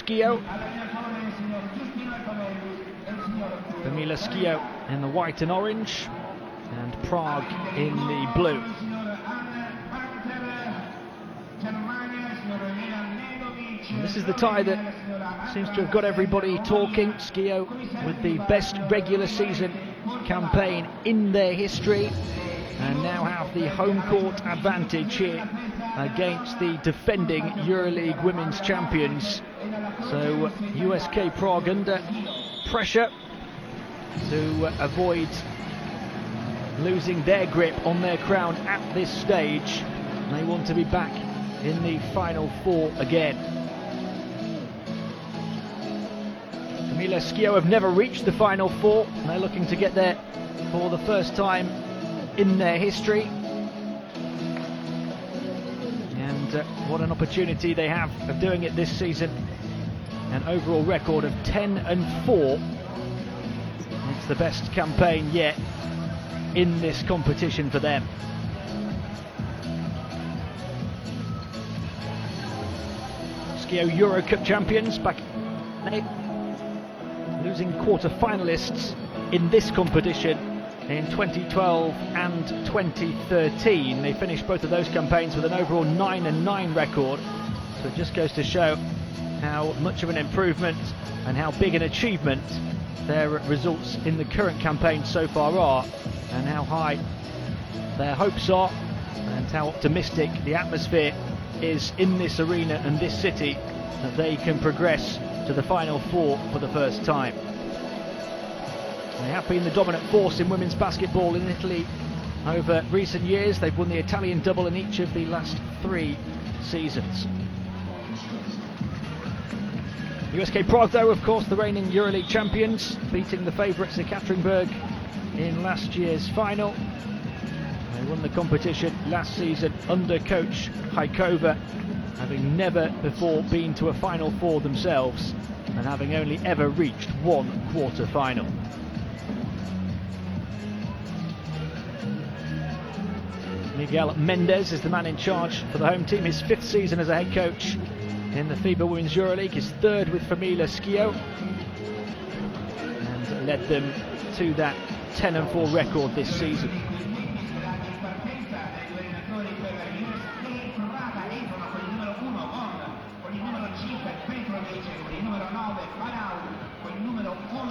Schio. Famila Schio in the white and orange, and Prague in the blue. And this is the tie that seems to have got everybody talking. Schio with the best regular season campaign in their history, and now have the home court advantage here against the defending EuroLeague women's champions. So USK Prague under pressure to avoid losing their grip on their crown at this stage. They want to be back in the Final Four again. Famila Schio have never reached the Final Four, and they're looking to get there for the first time in their history. And what an opportunity they have of doing it this season. An overall record of 10-4. It's the best campaign yet in this competition for them. Schio Euro Cup champions back, losing quarter-finalists in this competition in 2012 and 2013. They finished both of those campaigns with an overall 9-9 record. So it just goes to show how much of an improvement and how big an achievement their results in the current campaign so far are, and how high their hopes are, and how optimistic the atmosphere is in this arena and this city that they can progress to the Final Four for the first time. They have been the dominant force in women's basketball in Italy over recent years. They've won the Italian double in each of the last 3 seasons. USK Prague, though, of course, the reigning EuroLeague champions, beating the favourites Ekaterinburg in last year's final. They won the competition last season under coach Haikova, having never before been to a Final Four themselves, and having only ever reached 1 quarter-final. Miguel Mendes is the man in charge for the home team, his 5th season as a head coach in the FIBA Women's EuroLeague, his 3rd with Famila Schio, and led them to that 10-4 record this season.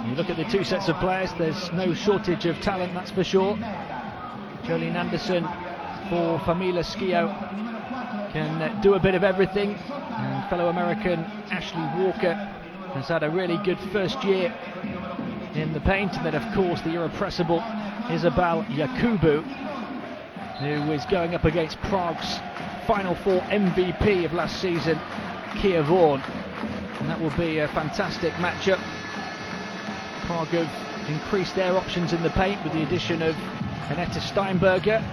You look at the 2 sets of players, there's no shortage of talent, that's for sure. Jolene Anderson for Famila Schio can do a bit of everything, and fellow American Ashley Walker has had a really good first year in the paint. And then of course the irrepressible Isabel Yakubu, who is going up against Prague's Final Four MVP of last season, Kia Vaughan, and that will be a fantastic matchup. Prague have increased their options in the paint with the addition of Annette Steinberger,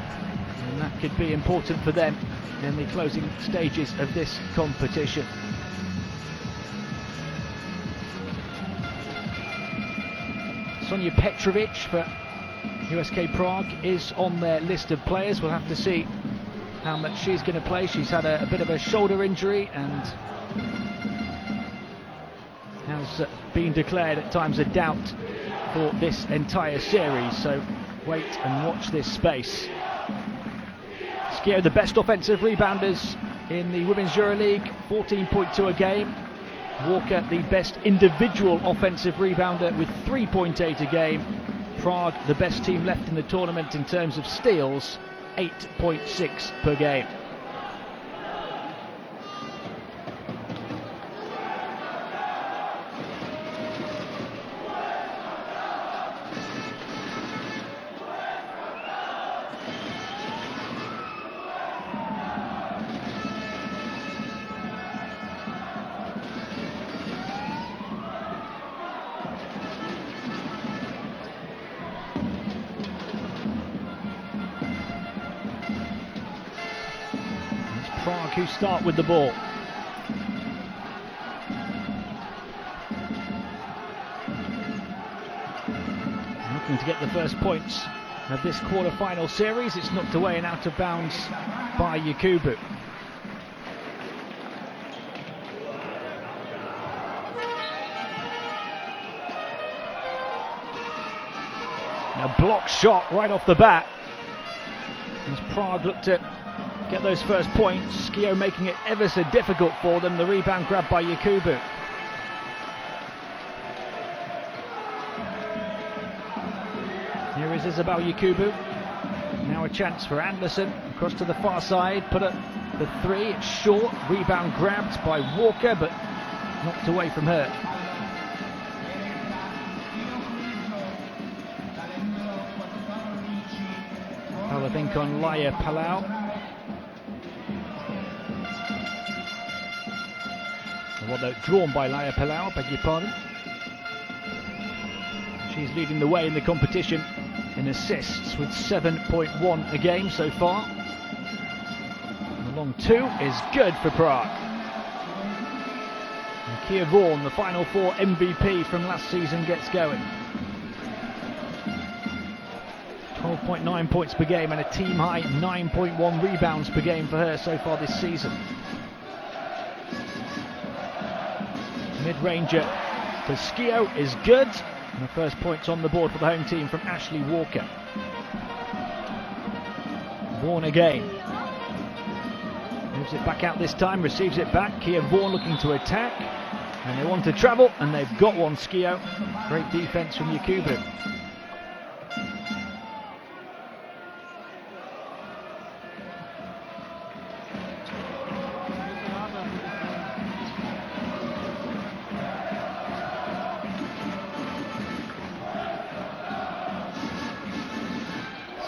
and that could be important for them in the closing stages of this competition. Sonia Petrovic for USK Prague is on their list of players. We'll have to see how much she's going to play. She's had a bit of a shoulder injury and has been declared at times a doubt for this entire series, so wait and watch this space. Schio, the best offensive rebounders in the Women's EuroLeague, 14.2 a game. Walker, the best individual offensive rebounder with 3.8 a game. Prague, the best team left in the tournament in terms of steals, 8.6 per game. Prague who start with the ball. Looking to get the first points of this quarter-final series. It's knocked away and out of bounds by Yakubu. And a block shot right off the bat. As Prague looked to get those first points, Schio making it ever so difficult for them. The rebound grabbed by Yakubu. Here is Isabel Yakubu. Now a chance for Anderson. Across to the far side. Put up the three. It's short. Rebound grabbed by Walker, but knocked away from her. I think on Laia Palau. Well, though, drawn by Laia Palau, beg your pardon. She's leading the way in the competition in assists with 7.1 a game so far. And the long two is good for Prague. And Kia Vaughan, the Final Four MVP from last season, gets going. 12.9 points per game and a team high 9.1 rebounds per game for her so far this season. Mid-ranger for Schio is good. And the first points on the board for the home team from Ashley Walker. Vaughan again. Moves it back out this time, receives it back. Kia Vaughan looking to attack. And they want to travel, and they've got one, Schio. Great defense from Yakubu.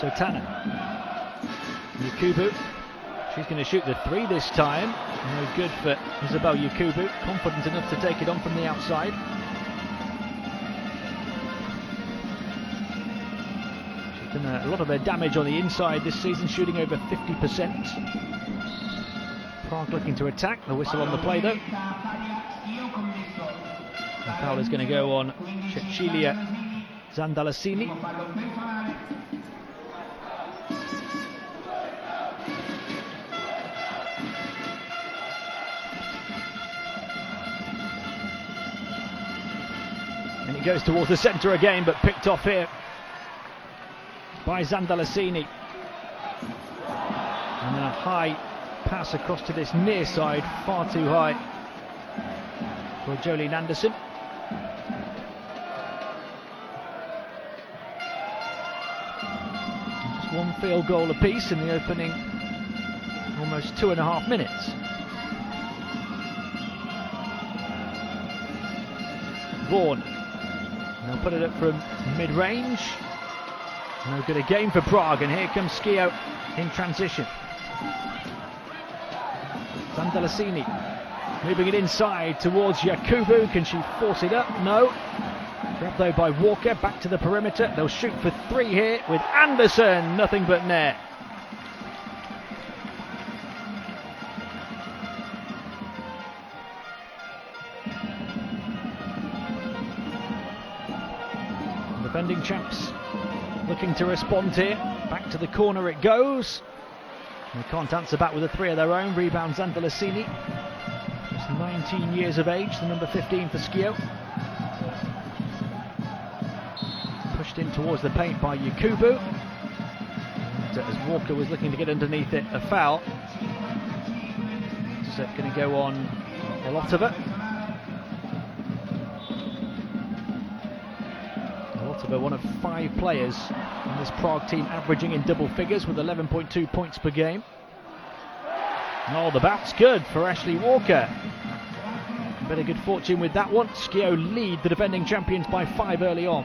So Tanner, Yakubu, she's going to shoot the three this time. No good for Isabel Yakubu, confident enough to take it on from the outside. She's done a lot of her damage on the inside this season, shooting over 50%. Prague looking to attack, the whistle on the play though. The foul is going to go on Cecilia Zandalasini. And it goes towards the centre again, but picked off here by Zandalasini. And then a high pass across to this near side, far too high for Jolene Anderson. Just one field goal apiece in the opening almost 2.5 minutes. Vaughan. They'll put it up from mid-range. No good again for Prague, and here comes Schio in transition. Zandalasini moving it inside towards Yakubu. Can she force it up? No. Grabbed though by Walker, back to the perimeter. They'll shoot for three here with Anderson. Nothing but net. Defending champs looking to respond here. Back to the corner it goes. They can't answer back with a three of their own. Rebound Zandalasini. Just 19 years of age, the number 15 for Schio. Pushed in towards the paint by Yakubu. And as Walker was looking to get underneath it, a foul. It's going to go on Olotova. One of 5 players in this Prague team averaging in double figures with 11.2 points per game. Oh, the bounce good for Ashley Walker. A bit of good fortune with that one. Schio lead the defending champions by 5 early on.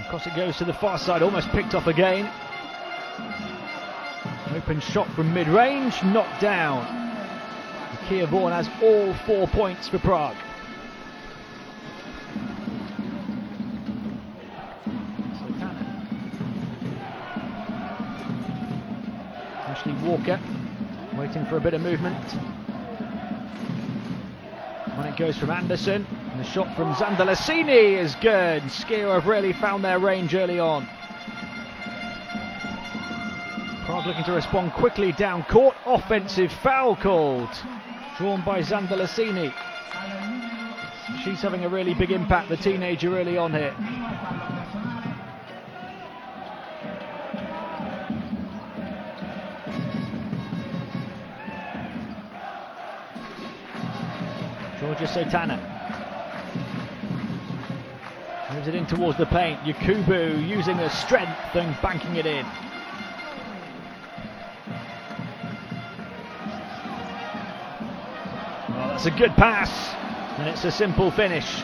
Across it goes to the far side, almost picked off again. Open shot from mid-range, knocked down. Kia Vaughan has all 4 points for Prague. Ashley Walker waiting for a bit of movement. When it goes from Anderson, and the shot from Zandalasini is good. Schio have really found their range early on. Prague looking to respond quickly down court. Offensive foul called, drawn by Zandalasini. She's having a really big impact, the teenager, early on here. Georgia Sotana moves it in towards the paint. Yakubu using her strength and banking it in. Well, that's a good pass, and it's a simple finish.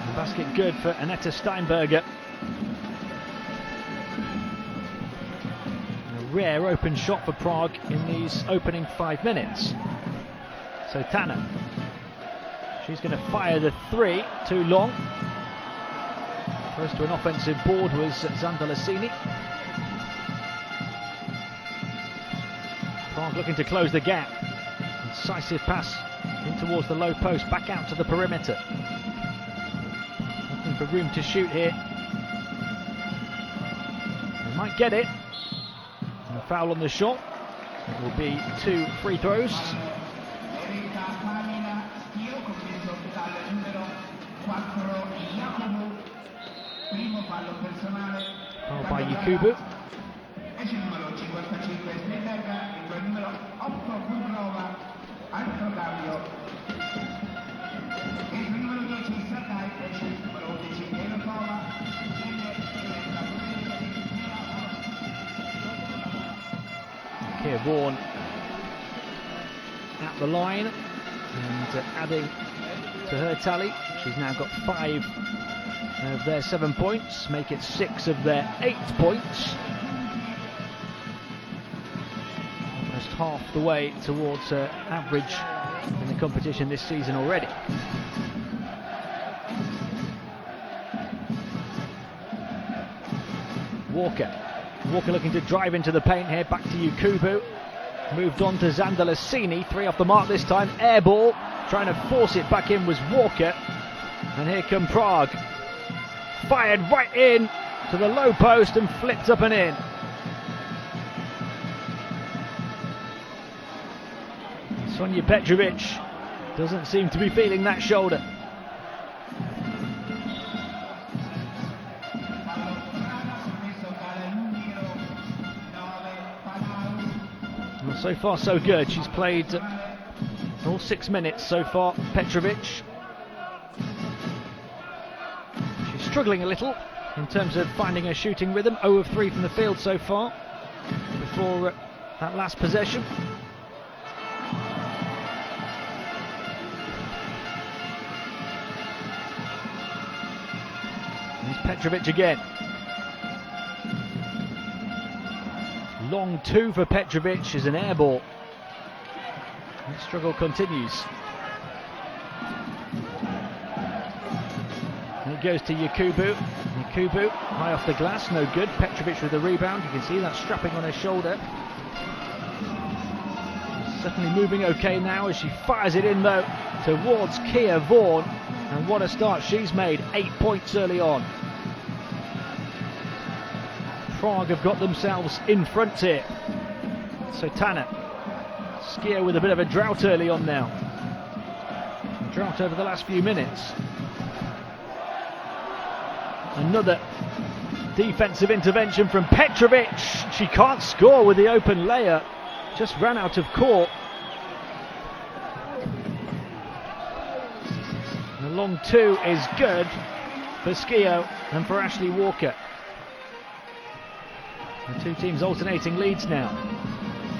The basket good for Aneta Steinberger. A rare open shot for Prague in these opening 5 minutes. So Tanner, she's going to fire the three, too long. Close to an offensive board was Zandalasini. Prague looking to close the gap. Incisive pass in towards the low post, back out to the perimeter. Looking for room to shoot here. They might get it. And a foul on the shot. It will be 2 free throws. Foul by Yakubu. Kia Vaughan at the line and adding to her tally. She's now got 5 of their 7 points, make it 6 of their 8 points. Almost half the way towards her average in the competition this season already. Walker looking to drive into the paint here, back to Yakubu. Moved on to Zandalasini, 3 off the mark this time, air ball. Trying to force it back in was Walker. And here come Prague. Fired right in to the low post and flipped up and in. Sonja Petrovic doesn't seem to be feeling that shoulder. Well, so far so good. She's played all 6 minutes so far, Petrovic. She's struggling a little in terms of finding her shooting rhythm. 0 of 3 from the field so far before that last possession. Here's Petrovic again. Long 2 for Petrovic is an air ball. The struggle continues. And it goes to Yakubu. Yakubu high off the glass, no good. Petrovic with the rebound. You can see that strapping on her shoulder. Certainly moving okay now as she fires it in though towards Kia Vaughan. And what a start she's made. 8 points early on. Prague have got themselves in front here. So Tanner. Schio with a bit of a drought early on now. A drought over the last few minutes. Another defensive intervention from Petrovic. She can't score with the open layer. Just ran out of court. And the long 2 is good for Schio and for Ashley Walker. The two teams alternating leads now.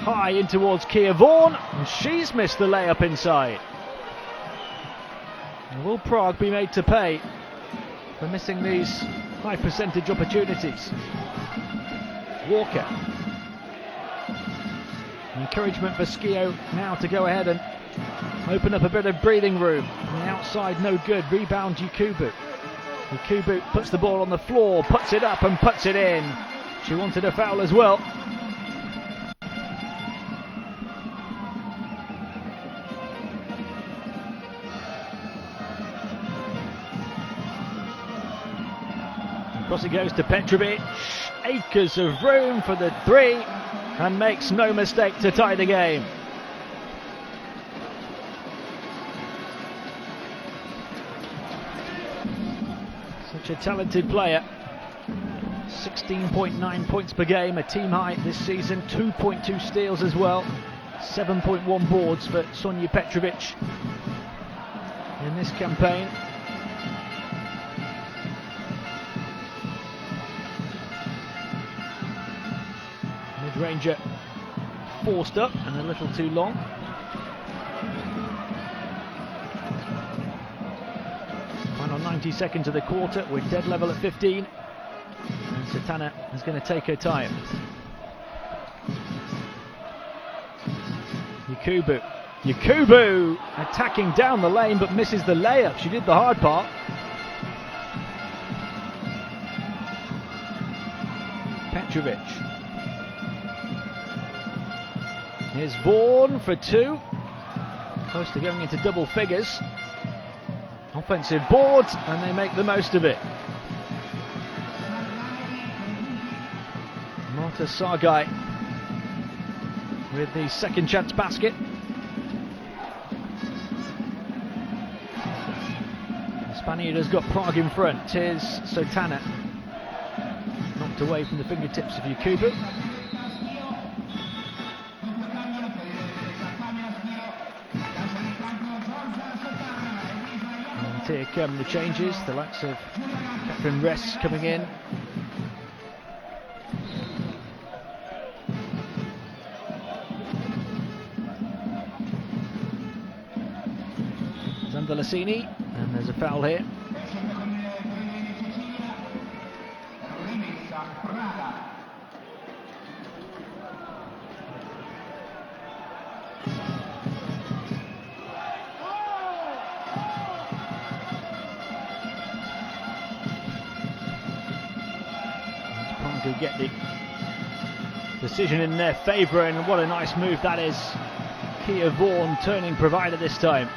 High in towards Kia Vaughan, and she's missed the layup inside. And will Prague be made to pay for missing these high percentage opportunities? Walker. Encouragement for Schio now to go ahead and open up a bit of breathing room. On the outside, no good. Rebound Yakubu. Yakubu puts the ball on the floor, puts it up and puts it in. She wanted a foul as well. Across it goes to Petrovic. Acres of room for the 3, and makes no mistake to tie the game. Such a talented player. 16.9 points per game, a team high this season. 2.2 steals as well. 7.1 boards for Sonja Petrovic in this campaign. Mid-ranger forced up and a little too long. Final 90 seconds of the quarter. We're dead level at 15. And Satana is going to take her time. Yakubu attacking down the lane but misses the layup. She did the hard part. Petrovic. Here's Vaughan for 2. Close to going into double figures. Offensive board, and they make the most of it. Marta Sargai with the second chance basket. The Spaniard has got Prague in front. Here's Sotana. Knocked away from the fingertips of Yakubu. And here come the changes. The likes of Catherine Ress coming in. Zandalasini, and there's a foul here. Prague get the decision in their favour, and what a nice move that is. Kia Vaughan turning provider this time.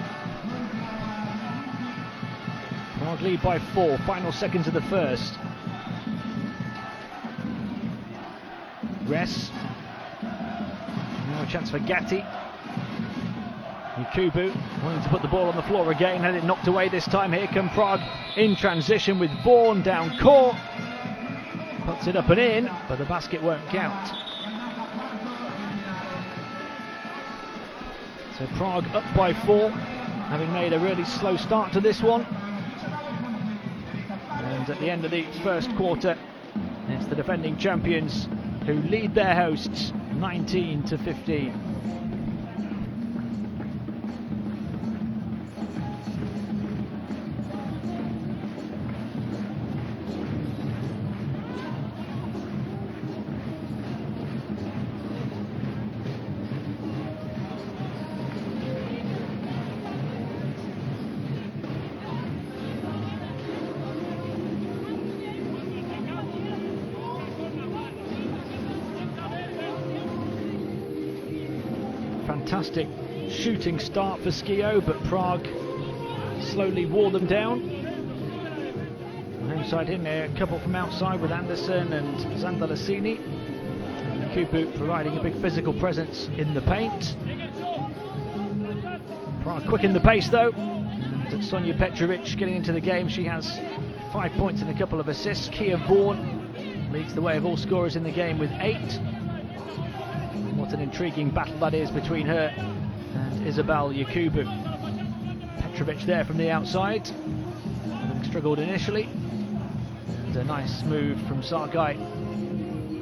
Prague lead by 4, final seconds of the first. Ress. Now a chance for Gatti. Yakubu wanting to put the ball on the floor again, had it knocked away this time. Here come Prague in transition with Vaughan down court. Puts it up and in, but the basket won't count. So Prague up by 4, having made a really slow start to this one. And at the end of the first quarter, it's the defending champions who lead their hosts 19-15. Fantastic shooting start for Schio, but Prague slowly wore them down. Inside him, a couple from outside with Anderson and Zandalasini. Yakubu providing a big physical presence in the paint. Prague quickened the pace though. And Sonja Petrovic getting into the game. She has 5 points and a couple of assists. Kia Vaughan leads the way of all scorers in the game with 8. What an intriguing battle that is between her and Isabel Yakubu. Petrovic there from the outside, having struggled initially. And a nice move from Sargai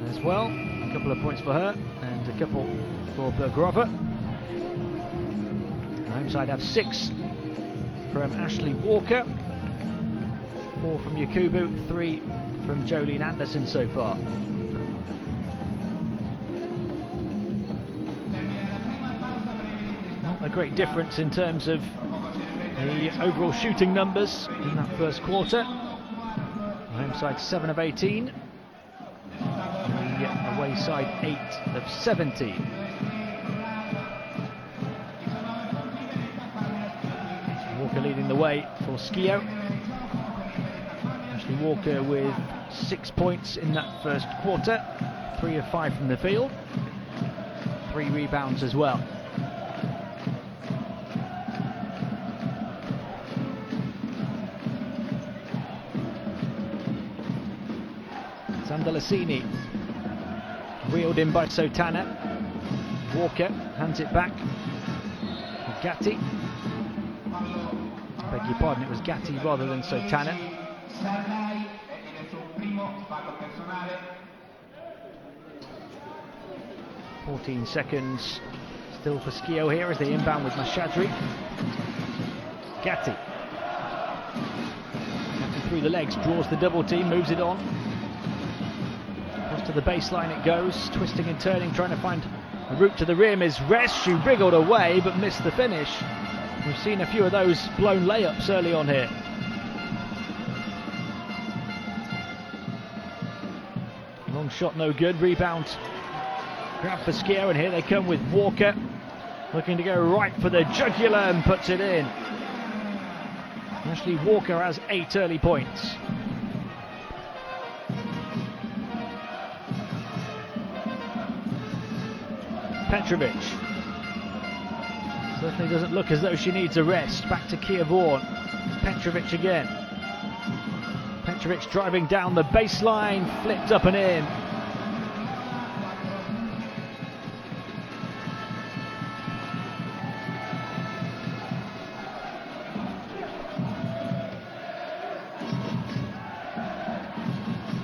as well. A couple of points for her and a couple for Bergerova. The home side have 6 from Ashley Walker, 4 from Yakubu, 3 from Jolene Anderson so far. A great difference in terms of the overall shooting numbers in that first quarter. The home side 7 of 18, the away side 8 of 17. Walker leading the way for Schio. Ashley Walker with 6 points in that first quarter, 3 of 5 from the field, 3 rebounds as well. Zandalasini, wheeled in by Sotana. Walker hands it back. Gatti. Beg your pardon, it was Gatti rather than Sotana. 14 seconds still for Schio here as they inbound with Mashadri. Gatti. Gatti through the legs, draws the double team, moves it on. Across to the baseline it goes, twisting and turning, trying to find a route to the rim is Resch, who wriggled away but missed the finish. We've seen a few of those blown layups early on here. Long shot no good, rebound grab for Schio, and here they come with Walker, looking to go right for the jugular and puts it in. Ashley Walker has 8 early points. Petrovic. Certainly doesn't look as though she needs a rest. Back to Kia Vaughan. Petrovic again. Petrovic driving down the baseline, flipped up and in.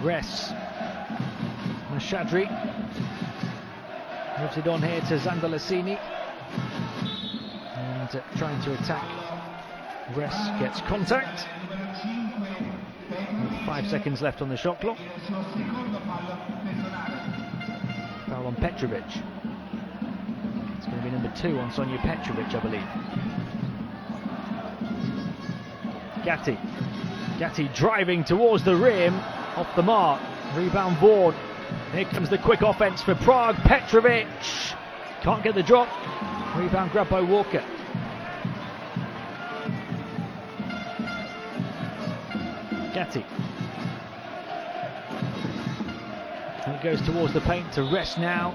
Ress. Mashadri moves it on here to Zandalasini, and trying to attack. Ress gets contact with 5 seconds left on the shot clock. Foul on Petrovic. It's going to be number 2 on Sonja Petrovic, I believe. Gatti. Gatti driving towards the rim, off the mark. Rebound Vaughan. Here comes the quick offense for Prague. Petrovic can't get the drop. Rebound grabbed by Walker. Gatti. And it goes towards the paint to Rest now.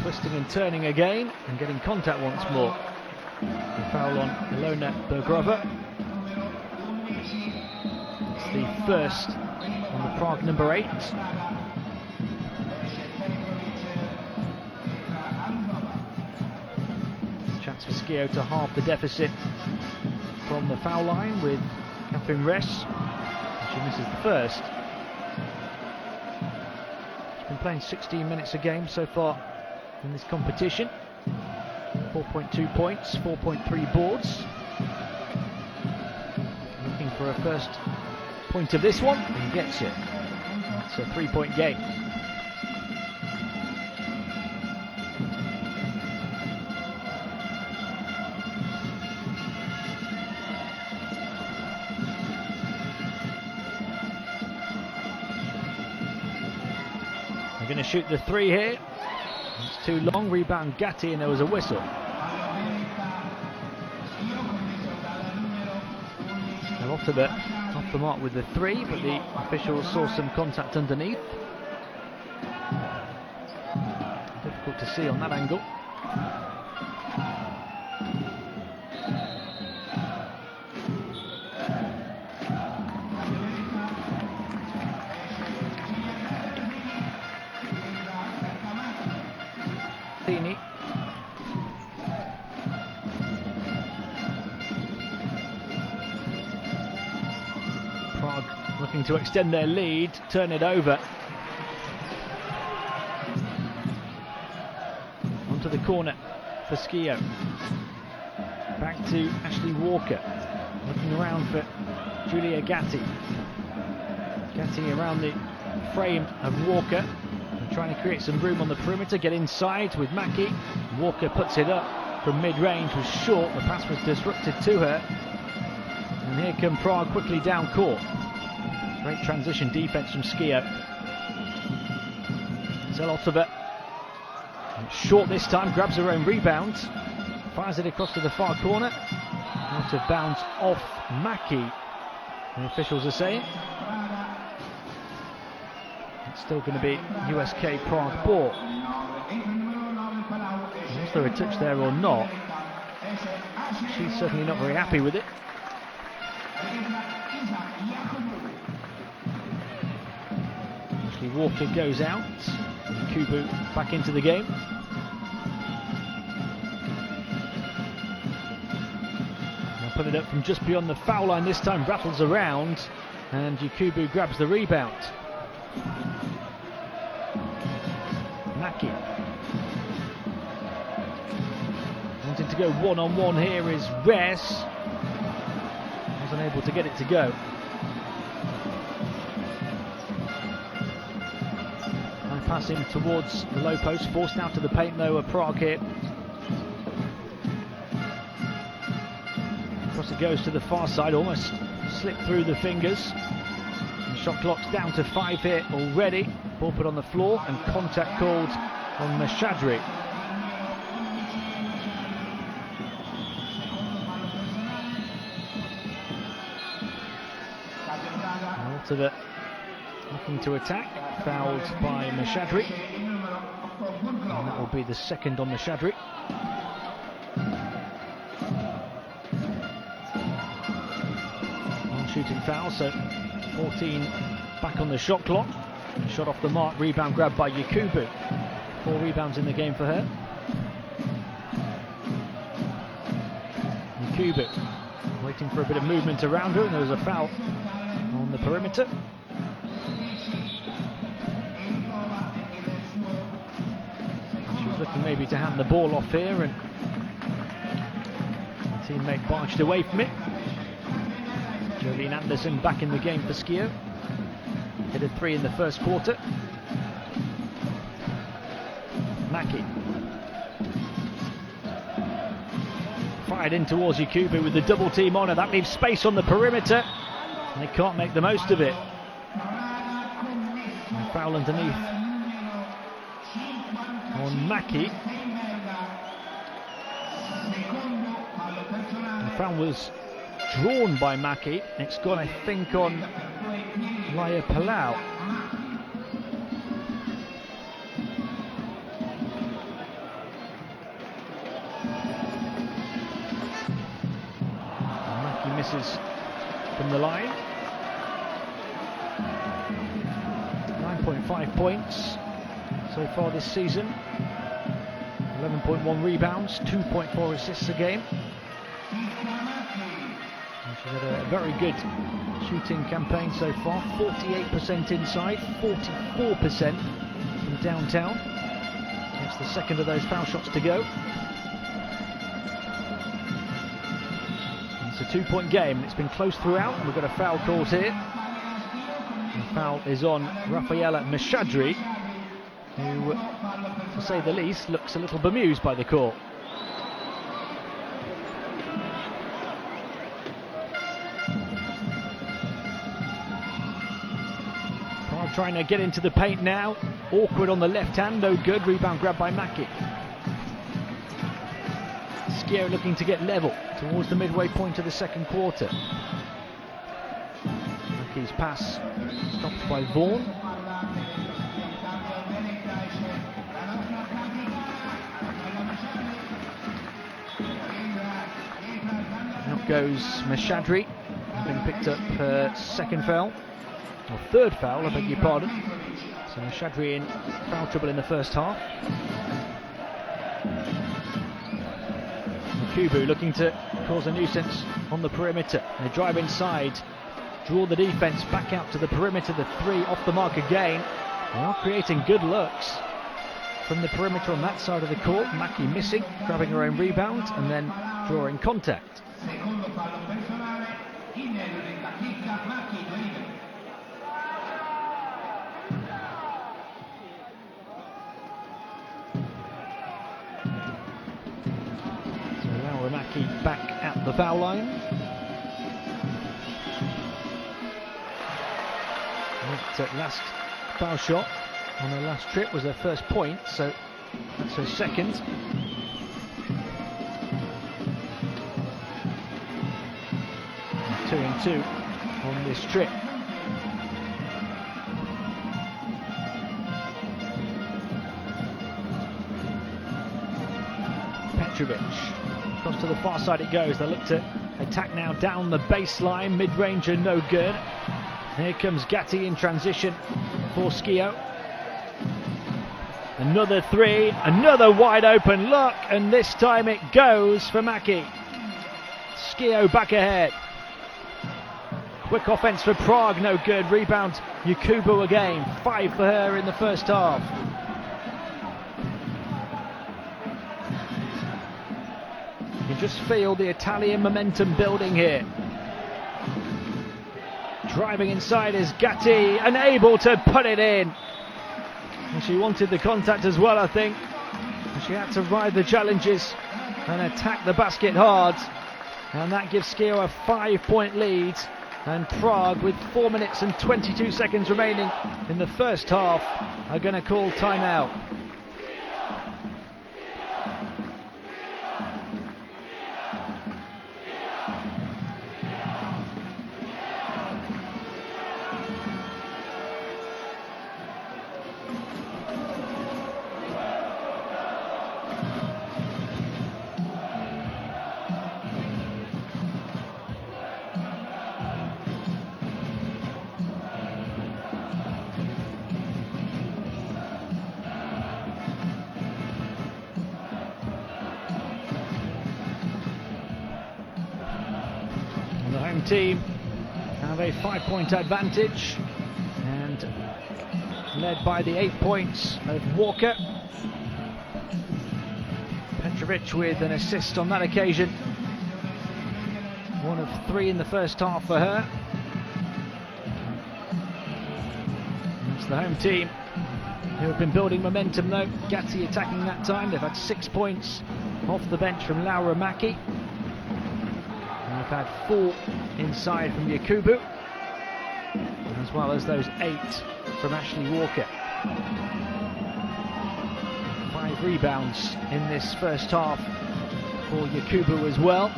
Twisting and turning again and getting contact once more. The foul on Ilona Bergrova. It's the first on the Prague number 8. Chance for Schio to halve the deficit from the foul line with Catherine Ress. She misses the first. She's been playing 16 minutes a game so far in this competition. 4.2 points, 4.3 boards. Looking for a first point of this one and gets it. It's a 3-point game. They're going to shoot the 3 here. It's too long. Rebound Gatti, and there was a whistle. They're off the mark with the 3, but the officials saw some contact underneath. Difficult to see on that angle. Prague looking to extend their lead, turn it over. Onto the corner for Schio. Back to Ashley Walker. Looking around for Julia Gatti. Gatti around the frame of Walker. Trying to create some room on the perimeter, get inside with Mackie. Walker puts it up from mid-range, was short, the pass was disrupted to her. And here come Prague quickly down court. Great transition defense from Schio. Zelotova, short this time, grabs her own rebound, fires it across to the far corner. Out of bounds off Mackie, the officials are saying. It's still going to be USK Prague ball. Was there a touch there or not? She's certainly not very happy with it. Ashley Walker goes out. Kubu back into the game. They'll put it up from just beyond the foul line this time, rattles around, and Yakubu grabs the rebound. Naki. Wanting to go one-on-one here is Res. Wasn't able to get it to go. And passing towards the low post, forced out to the paint though, Prague here. Across it goes to the far side, almost slipped through the fingers. The shot clock's down to 5 here already. Ball put on the floor and contact called on Mashadri. Altover looking to attack, fouled by Mashadri, and that will be the second on Mashadri. One shooting foul, so 14 back on the shot clock. Shot off the mark, rebound grabbed by Yakubu. 4 rebounds in the game for her. Yakubu waiting for a bit of movement around her, and there was a foul on the perimeter. She was looking maybe to hand the ball off here, and the teammate barged away from it. Jolene Anderson back in the game for Schio. Hit a 3 in the first quarter. Maki. Fired in towards Yakubu with the double team on her. That leaves space on the perimeter. They can't make the most of it. And foul underneath on Maki. The foul was drawn by Maki. It's gone, I think, on Laia Palau. Maki misses from the line. 9.5 points so far this season. 11.1 rebounds, 2.4 assists a game. And she's had a very good shooting campaign so far. 48% inside, 44% from downtown. It's the second of those foul shots to go. It's a 2-point game. It's been close throughout, and we've got a foul called here. The foul is on Rafaela Mashadri, who, to say the least, looks a little bemused by the call. Prague trying to get into the paint now. Awkward on the left hand, no good. Rebound grabbed by Maki. Schio looking to get level towards the midway point of the second quarter. Maki's pass stopped by Vaughan. Out goes Mashadri, having picked up her second foul, or third foul, I beg your pardon. So Mashadri in foul trouble in the first half. Kubu looking to cause a nuisance on the perimeter. They drive inside, draw the defence back out to the perimeter. The 3 off the mark again. They are creating good looks from the perimeter on that side of the court. Maki missing, grabbing her own rebound and then drawing contact. Maki back at the foul line. That last foul shot on her last trip was her first point, so that's her second. And 2 and 2 on this trip. Petrovic. Across to the far side it goes. They look to attack now down the baseline. Mid-ranger no good. Here comes Gatti in transition for Schio. Another three, another wide open look, and this time it goes for Maki. Schio back ahead. Quick offence for Prague, no good. Rebound, Yakubu again. 5 for her in the first half. You just feel the Italian momentum building here. Driving inside is Gatti, unable to put it in. And she wanted the contact as well, I think. She had to ride the challenges and attack the basket hard. And that gives Schio a 5-point lead. And Prague, with 4 minutes and 22 seconds remaining in the first half, are going to call timeout. The home team have a 5-point advantage, and led by the 8 points of Walker. Petrovic with an assist on that occasion. 1 of 3 in the first half for her. It's the home team who have been building momentum though. Gatti attacking that time. They've had 6 points off the bench from Laura Maki. They've had 4 inside from Yakubu, as well as those 8 from Ashley Walker. 5 rebounds in this first half for Yakubu as well.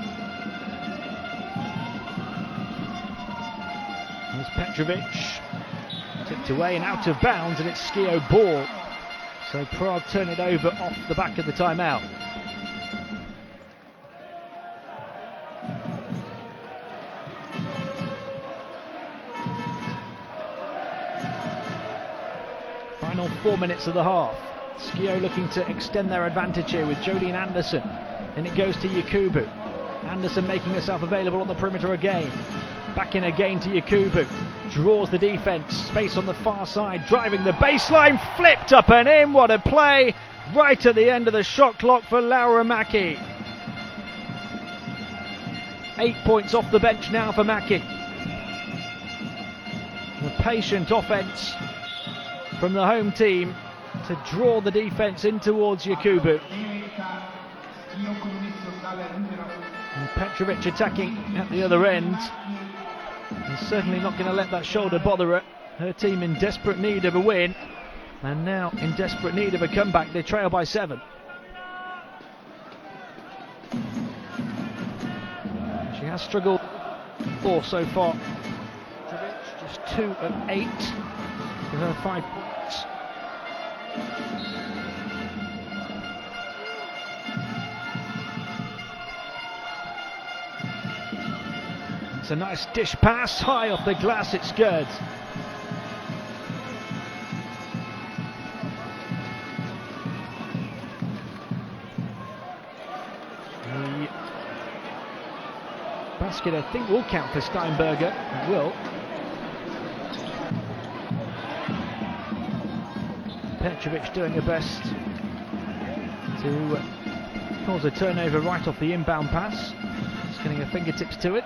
There's Petrovic, tipped away and out of bounds, and it's Schio ball. So Prague turn it over off the back of the timeout. Final 4 minutes of the half. Schio looking to extend their advantage here with Jolene Anderson. And it goes to Yakubu. Anderson making herself available on the perimeter again. Back in again to Yakubu. Draws the defence. Space on the far side. Driving the baseline. Flipped up and in. What a play. Right at the end of the shot clock for Laura Maki. 8 points off the bench now for Maki. The patient offence from the home team to draw the defence in towards Yakubu. And Petrovic attacking at the other end. And certainly not going to let that shoulder bother her. Her team in desperate need of a win, and now in desperate need of a comeback. They trail by 7. She has struggled 4 so far. Petrovic just 2 of 8 with her 5 points. It's a nice dish pass, high off the glass, it's good. The basket, I think, will count for Steinberger. It will. Petrovic doing her best to cause a turnover right off the inbound pass. Just getting her fingertips to it.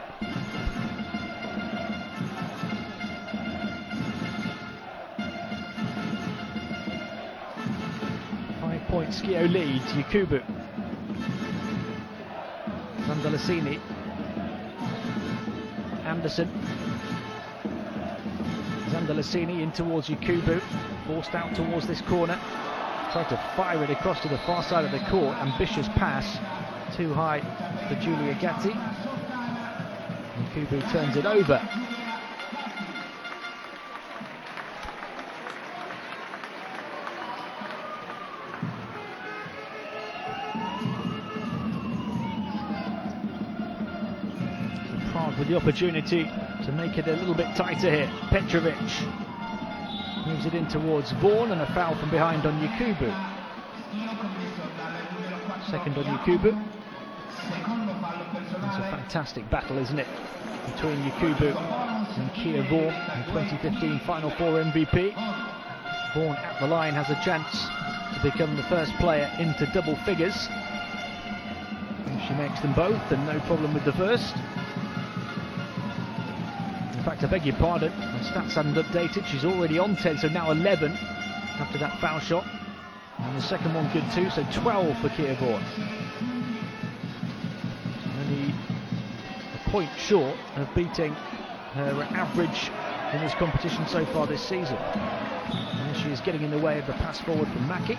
Point Schio leads. Yakubu, Zandalasini, Anderson, Zandalasini in towards Yakubu, forced out towards this corner, tried to fire it across to the far side of the court. Ambitious pass, too high for Julia Gatti. Yakubu turns it over. with the opportunity to make it a little bit tighter here. Petrovic moves it in towards Vaughan, and a foul from behind on Yakubu. Second on Yakubu. It's a fantastic battle, isn't it, between Yakubu and Kia Vaughan in 2015 Final Four MVP. Vaughan at the line has a chance to become the first player into double figures. And she makes them both, and no problem with the first. In fact, I beg your pardon, my stats hadn't updated. She's already on 10, so now 11 after that foul shot. And the second one good too, so 12 for Kia Vaughan. Only a point short of beating her average in this competition so far this season. And she is getting in the way of the pass forward from Mackie.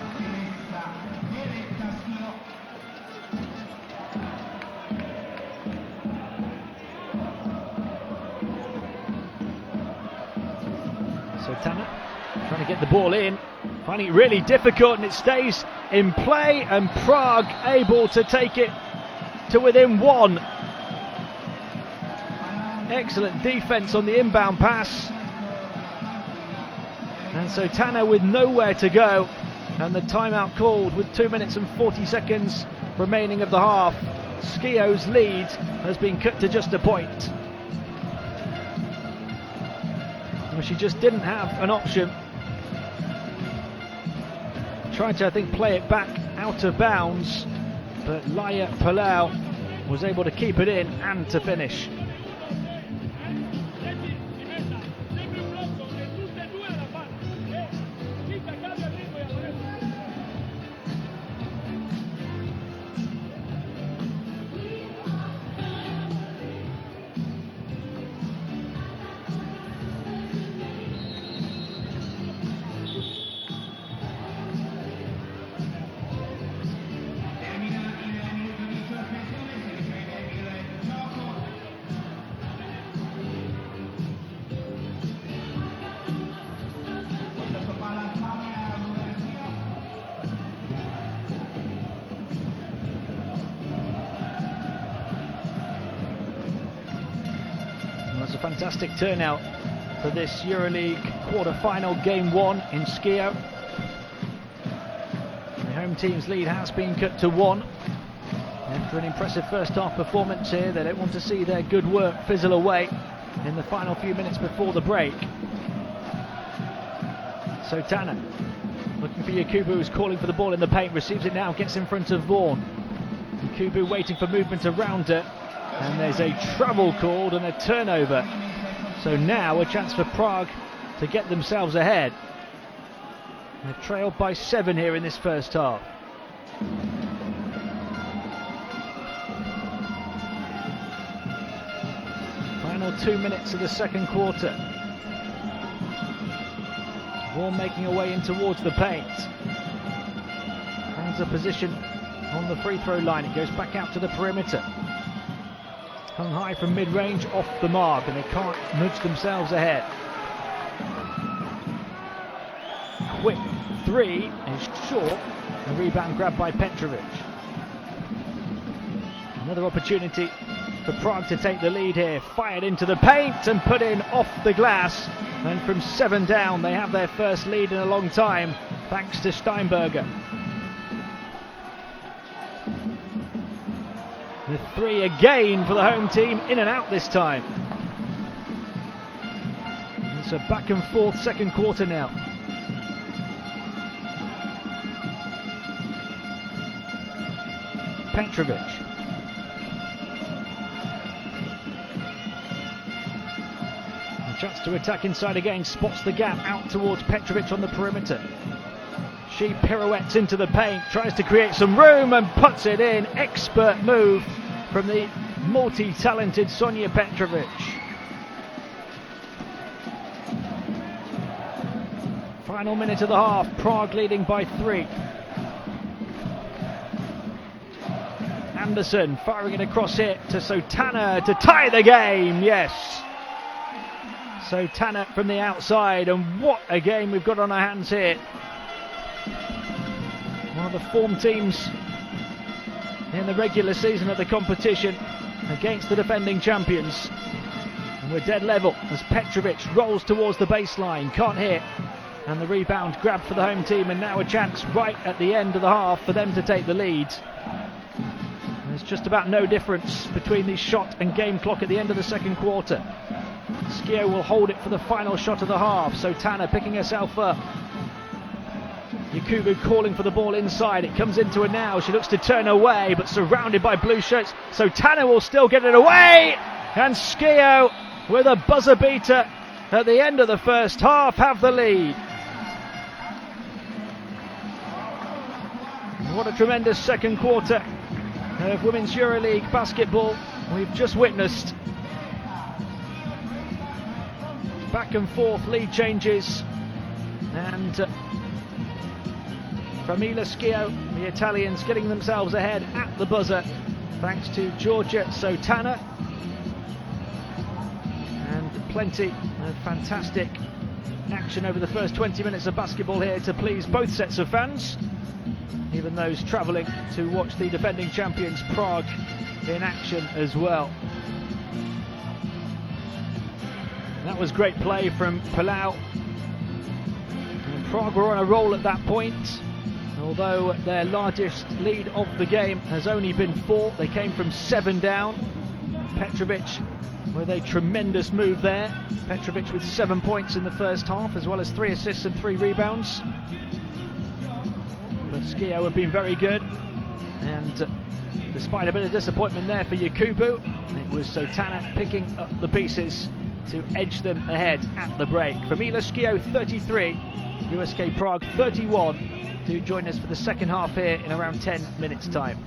So Tanner trying to get the ball in, finding it really difficult, and it stays in play, and Prague able to take it to within one. Excellent defence on the inbound pass. And so Tanner with nowhere to go, and the timeout called with 2 minutes and 40 seconds remaining of the half. Schio's lead has been cut to just a point. Well, she just didn't have an option. Tried to, I think, play it back out of bounds, but Laia Palau was able to keep it in and to finish. That's a fantastic turnout for this EuroLeague quarter-final game 1 in Schio. The home team's lead has been cut to 1. After an impressive first half performance here, they don't want to see their good work fizzle away in the final few minutes before the break. So Tanner looking for Yakubu, who's calling for the ball in the paint, receives it now, gets in front of Vaughan. Yakubu waiting for movement around her, and there's a travel called and a turnover. So now a chance for Prague to get themselves ahead. They've trailed by 7 here in this first half. Final 2 minutes of the second quarter. Vaughan making her way in towards the paint. Finds a position on the free throw line. It goes back out to the perimeter. Hung high from mid-range, off the mark, and they can't nudge themselves ahead. Quick three is short. A rebound grabbed by Petrovic. Another opportunity for Prague to take the lead here. Fired into the paint and put in off the glass. And from 7 down, they have their first lead in a long time, thanks to Steinberger. The 3 again for the home team, in and out this time. It's a back and forth second quarter now. Petrovic. A chance to attack inside again, spots the gap out towards Petrovic on the perimeter. She pirouettes into the paint, tries to create some room and puts it in. Expert move from the multi-talented Sonia Petrovic. Final minute of the half, Prague leading by 3. Anderson firing it across here to Sotana to tie the game, yes. Sotana from the outside, and what a game we've got on our hands here. One of the form teams in the regular season of the competition, against the defending champions. And we're dead level as Petrovic rolls towards the baseline, can't hit. And the rebound grabbed for the home team, and now a chance right at the end of the half for them to take the lead. There's just about no difference between the shot and game clock at the end of the second quarter. Schio will hold it for the final shot of the half, so Tanner picking herself up. Yakubu calling for the ball inside, it comes into her now, she looks to turn away but surrounded by blue shirts, so Tanner will still get it away, and Schio with a buzzer beater at the end of the first half have the lead. What a tremendous second quarter of Women's EuroLeague basketball we've just witnessed. Back and forth lead changes, and Famila Schio, the Italians, getting themselves ahead at the buzzer thanks to Georgia Sotana. And plenty of fantastic action over the first 20 minutes of basketball here to please both sets of fans, even those travelling to watch the defending champions Prague in action as well. And that was great play from Palau. And Prague were on a roll at that point, although their largest lead of the game has only been 4. They came from 7 down. Petrovic with a tremendous move there. Petrovic with 7 points in the first half, as well as 3 assists and 3 rebounds. But Schio have been very good, and despite a bit of disappointment there for Yakubu, it was Sotana picking up the pieces to edge them ahead at the break. Famila Schio 33, USK Prague 31. Do join us for the second half here in around 10 minutes time.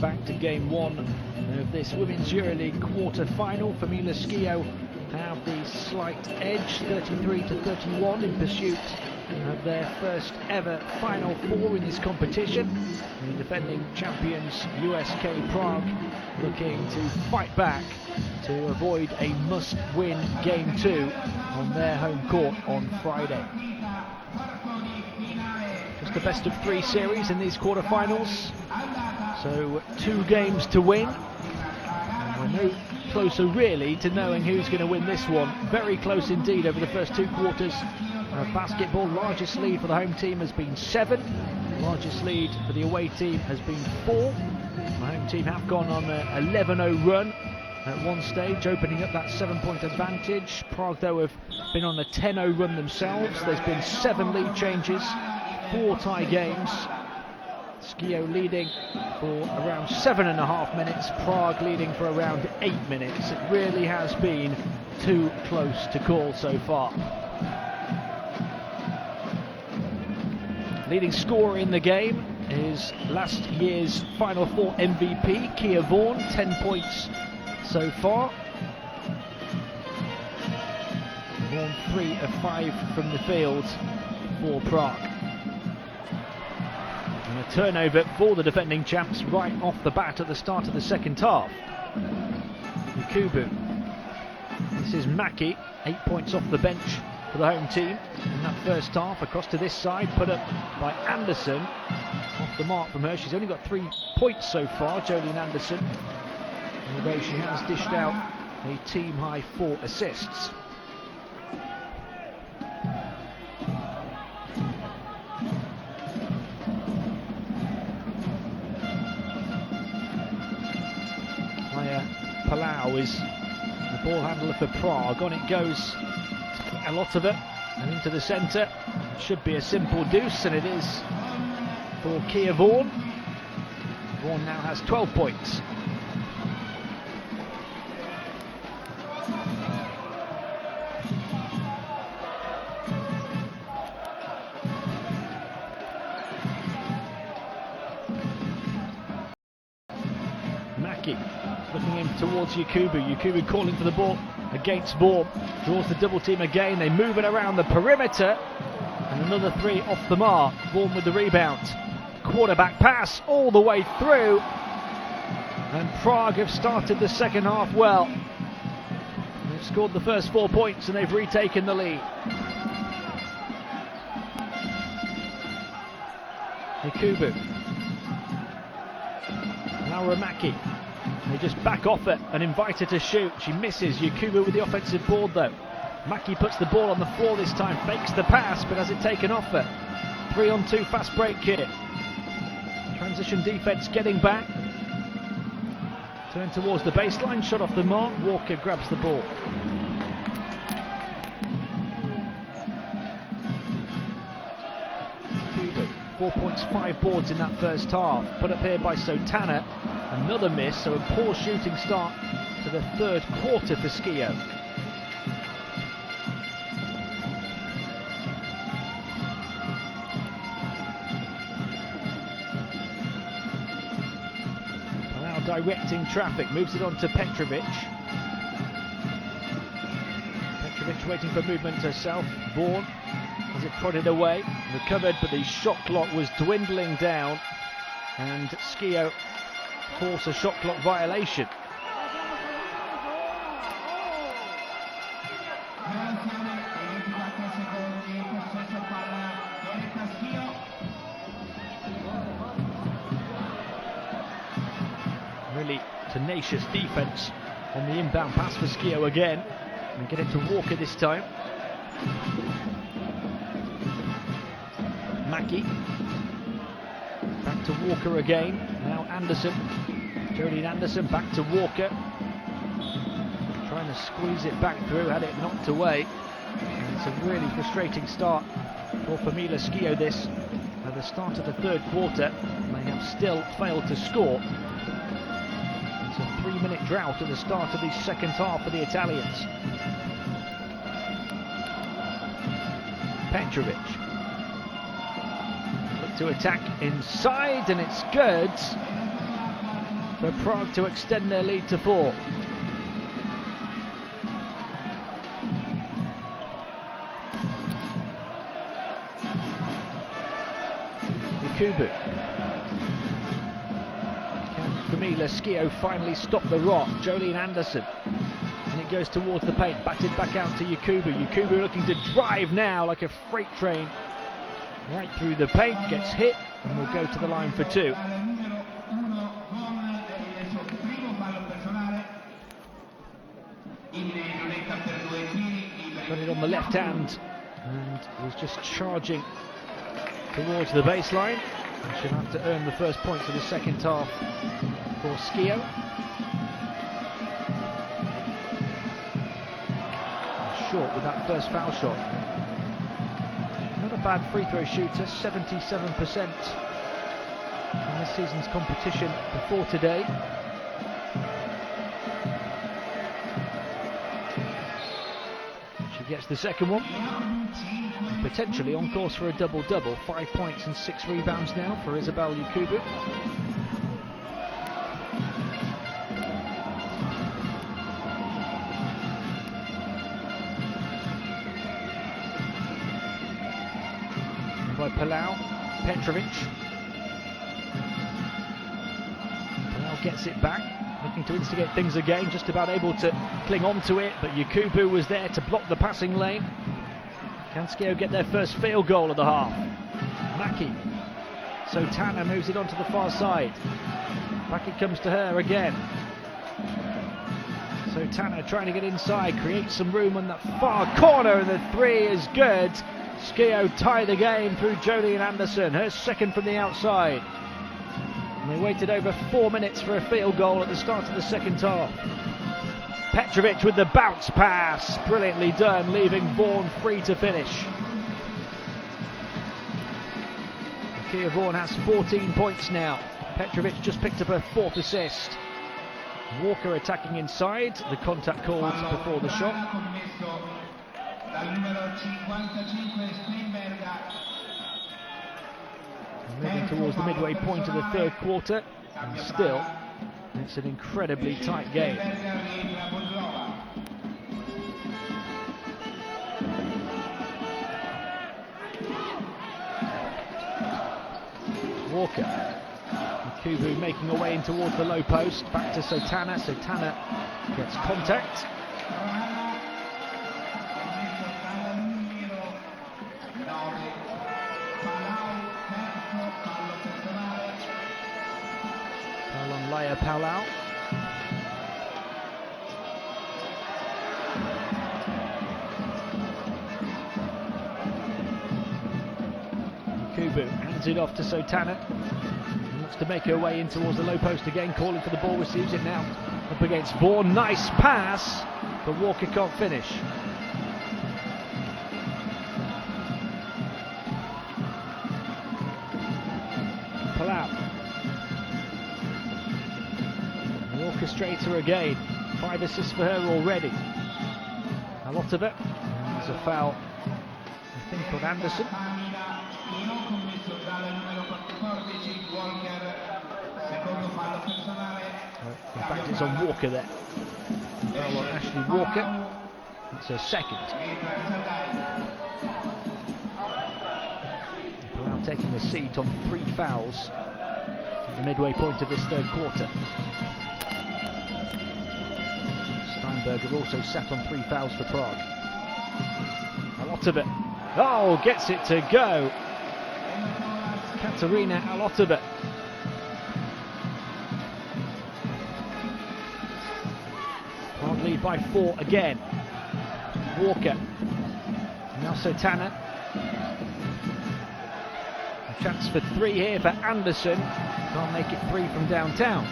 back to game one of this Women's EuroLeague quarter-final. Famila Schio have the slight edge, 33-31, in pursuit of their first ever Final Four in this competition. The defending champions USK Prague looking to fight back to avoid a must-win game two on their home court on Friday. Just the best of three series in these quarterfinals, so 2 games to win. And we're no closer really to knowing who's going to win this one. Very close indeed over the first 2 quarters of basketball. Largest lead for the home team has been 7. Largest lead for the away team has been 4. The home team have gone on an 11-0 run at one stage, opening up that 7-point advantage. Prague, though, have been on a 10-0 run themselves. There's been 7 lead changes, 4 tie games. Schio leading for around 7.5 minutes, Prague leading for around 8 minutes. It really has been too close to call so far. Leading scorer in the game is last year's Final Four MVP, Kia Vaughan, 10 points so far. Vaughan 3 of 5 from the field for Prague. And a turnover for the defending champs right off the bat at the start of the second half. Yakubu. This is Maki, 8 points off the bench for the home team in that first half. Across to this side, put up by Anderson. Off the mark from her. She's only got 3 points so far, Jolene Anderson. Although she has dished out a team high 4 assists. Palau is the ball handler for Prague. On it goes a lot of it, and into the centre. Should be a simple deuce, and it is for Kia Vaughan. Vaughan now has 12 points. Maki looking in towards Yakubu. Yakubu calling for the ball against Vaughan. Draws the double team again. They move it around the perimeter. And another 3 off the mark. Vaughan with the rebound. Quarterback pass all the way through. And Prague have started the second half well. They've scored the first 4 points and they've retaken the lead. Yakubu. Now Ramaki. They just back off it and invite her to shoot. She misses. Yakubu with the offensive board though. Maki puts the ball on the floor this time, fakes the pass, but has it taken off her. 3-on-2 fast break here. Transition defense getting back. Turn towards the baseline, shot off the mark. Walker grabs the ball. Yakubu, 4 points, 5 boards in that first half. Put up here by Sotana. Another miss, so a poor shooting start to the third quarter for Schio. Now directing traffic, moves it on to Petrovic. Petrovic waiting for movement herself. Vaughan has it prodded away, recovered, but the shot clock was dwindling down, and Schio force a shot clock violation. Really tenacious defense on the inbound pass for Schio again, and get it to Walker this time. Maki back to Walker again. Now Anderson, Jolene Anderson back to Walker, trying to squeeze it back through, had it knocked away. And it's a really frustrating start for Famila Schio this at the start of the third quarter. They have still failed to score. It's a 3-minute drought at the start of the second half for the Italians. Petrovic to attack inside, and it's good. for Prague to extend their lead to 4. Yakubu. Can Famila Schio finally stop the rock? Jolene Anderson. And it goes towards the paint, batted back out to Yakubu. Yakubu looking to drive now like a freight train. Right through the paint, gets hit, and will go to the line for 2. Got it on the left hand and was just charging towards the baseline. And should have to earn the first points of the second half for Schio. Short with that first foul shot. Not a bad free throw shooter, 77% in this season's competition before today. She gets the second one. Potentially on course for a double-double. 5 points and 6 rebounds now for Isabel Yakubu. By Palau, Petrovic. Palau gets it back, looking to instigate things again, just about able to cling on to it, but Yakubu was there to block the passing lane. Can Schio get their first field goal of the half? Maki. So Tanner moves it onto the far side. Back it comes to her again. So Tanner trying to get inside, create some room on that far corner, and the 3 is good. Schio tie the game through Jolene Anderson, her second from the outside. And they waited over 4 minutes for a field goal at the start of the second half. Petrovic with the bounce pass, brilliantly done, leaving Vaughan free to finish. Kia Vaughan has 14 points now. Petrovic just picked up her 4th assist. Walker attacking inside, the contact called before the shot. Moving towards the midway point of the third quarter, and still it's an incredibly tight game. Walker. Yakubu making her way in towards the low post, back to Sotana. Sotana gets contact. Palau. Yakubu hands it off to Sotana. Looks to make her way in towards the low post again, calling for the ball, receives it now. Up against Vaughan, nice pass, but Walker can't finish. Palau. Orchestrator again, 5 assists for her already. A lot of it. There's a foul, I think, on Anderson. In fact, it's on Walker there. Foul on Ashley Walker. It's her second. Palau taking the seat on 3 fouls at the midway point of this third quarter. Steinberger also sat on 3 fouls for Prague. A lot of it. Oh, gets it to go. Katerina Alotova. Prague lead by 4 again. Walker. Now Sotana. A chance for 3 here for Anderson. Can't make it 3 from downtown.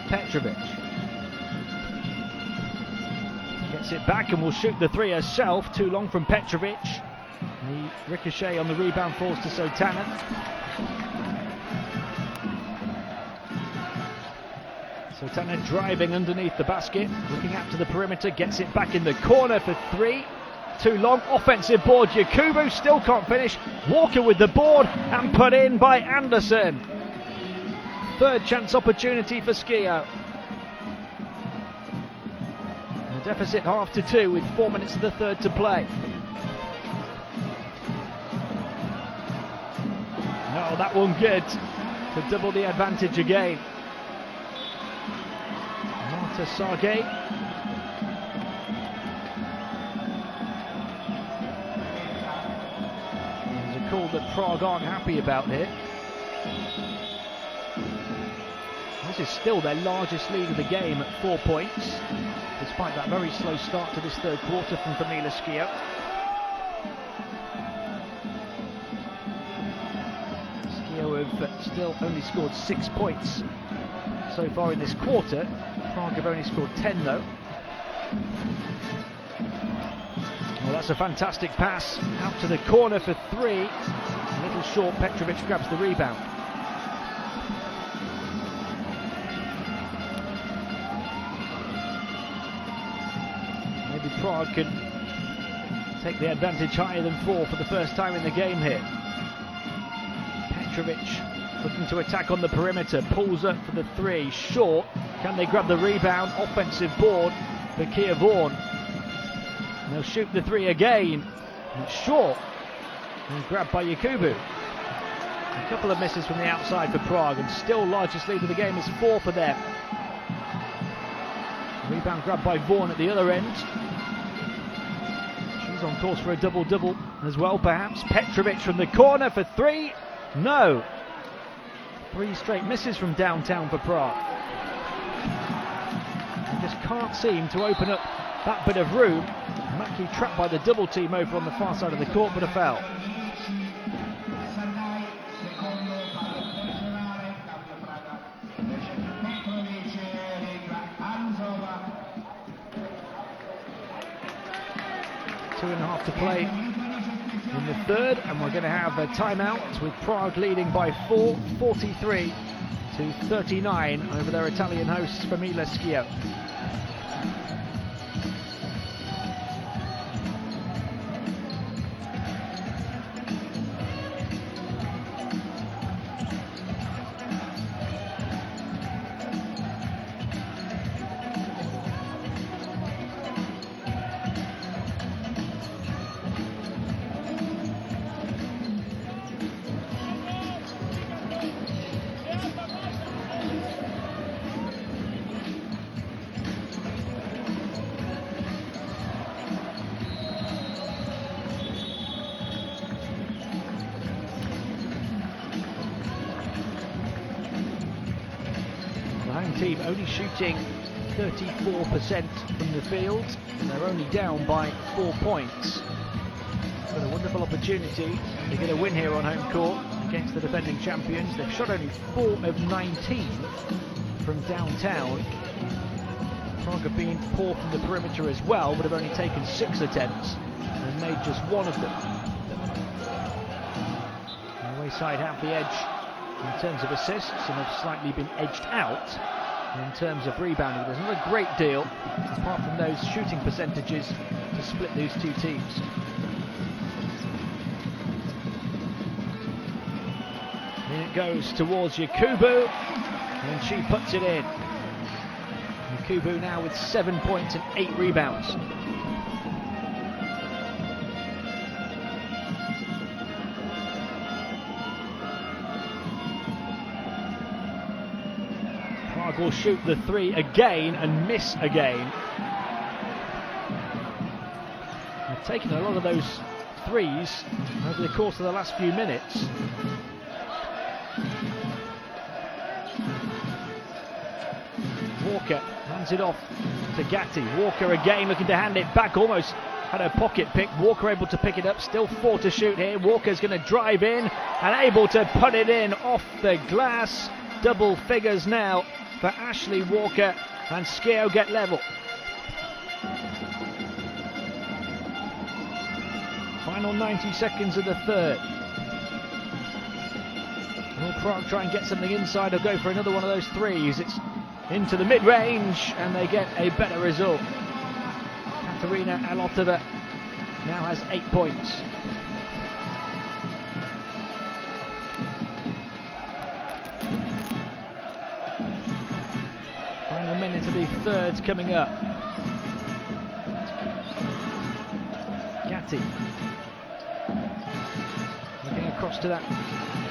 Petrovic gets it back and will shoot the 3 herself. Too long from Petrovic. The ricochet on the rebound falls to Sotana. Sotana driving underneath the basket, looking out to the perimeter, gets it back in the corner for 3. too long. Offensive board, Yakubu still can't finish. Walker with the board and put in by Anderson. Third chance opportunity for Schio. The deficit 2:30 with 4 minutes of the third to play. No, that one good to double the advantage again. Marta Sargay. There's a call that Prague aren't happy about here. This is still their largest lead of the game at 4 points, despite that very slow start to this third quarter from Famila Schio. Schio have still only scored 6 points so far in this quarter. Prague have only scored 10 though. Well, that's a fantastic pass out to the corner for 3. A little short, Petrovic grabs the rebound. Maybe Prague could take the advantage higher than 4 for the first time in the game here. Petrovic looking to attack on the perimeter, pulls up for the 3, short. Can they grab the rebound? Offensive board for Kia Vaughan. They'll shoot the 3 again. It's short. And grabbed by Yakubu. A couple of misses from the outside for Prague, and still largest lead of the game is 4 for them. Rebound grabbed by Vaughan at the other end. She's on course for a double-double as well, perhaps. Petrovic from the corner for 3. No. 3 straight misses from downtown for Prague. They just can't seem to open up that bit of room. Mackie trapped by the double team over on the far side of the court, but a foul. Two and a half to play in the third, and we're going to have a timeout with Prague leading by 4, 43-39 over their Italian hosts Famila Schio. Team only shooting 34% from the field, and they're only down by 4 points. But a wonderful opportunity to get a win here on home court against the defending champions. They've shot only 4 of 19 from downtown. Prague have been poor from the perimeter as well, but have only taken 6 attempts and made just 1 of them. The away side have the edge in terms of assists and have slightly been edged out in terms of rebounding. There's not a great deal apart from those shooting percentages to split these two teams. In it goes towards Yakubu, and she puts it in. Yakubu now with 7 points and 8 rebounds. Prague will shoot the 3 again and miss again. They've taken a lot of those 3s over the course of the last few minutes. Walker hands it off to Gatti. Walker again looking to hand it back, almost had her pocket picked. Walker able to pick it up, still 4 to shoot here. Walker's going to drive in and able to put it in off the glass. Double figures now for Ashley Walker, and Schio get level. Final 90 seconds of the third. Will Prague try and get something inside or go for another one of those 3s? It's into the mid-range and they get a better result. Katerina Alotova now has 8 points. Final minute of the third coming up. Gatti looking across to that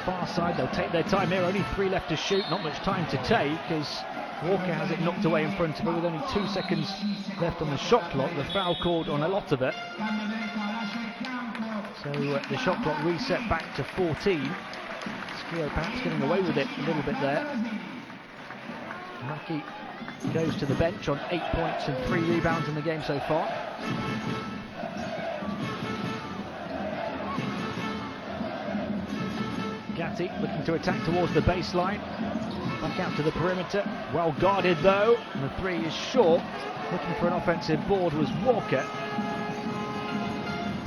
far side. They'll take their time here. Only 3 left to shoot. Not much time to take as Walker has it knocked away in front of her with only 2 seconds left on the shot clock. The foul called on a lot of it. So the shot clock reset back to 14. Schio perhaps getting away with it a little bit there. Maki goes to the bench on 8 points and 3 rebounds in the game so far. Gatti looking to attack towards the baseline. Back out to the perimeter. Well guarded though. And the 3 is short. Looking for an offensive board was Walker.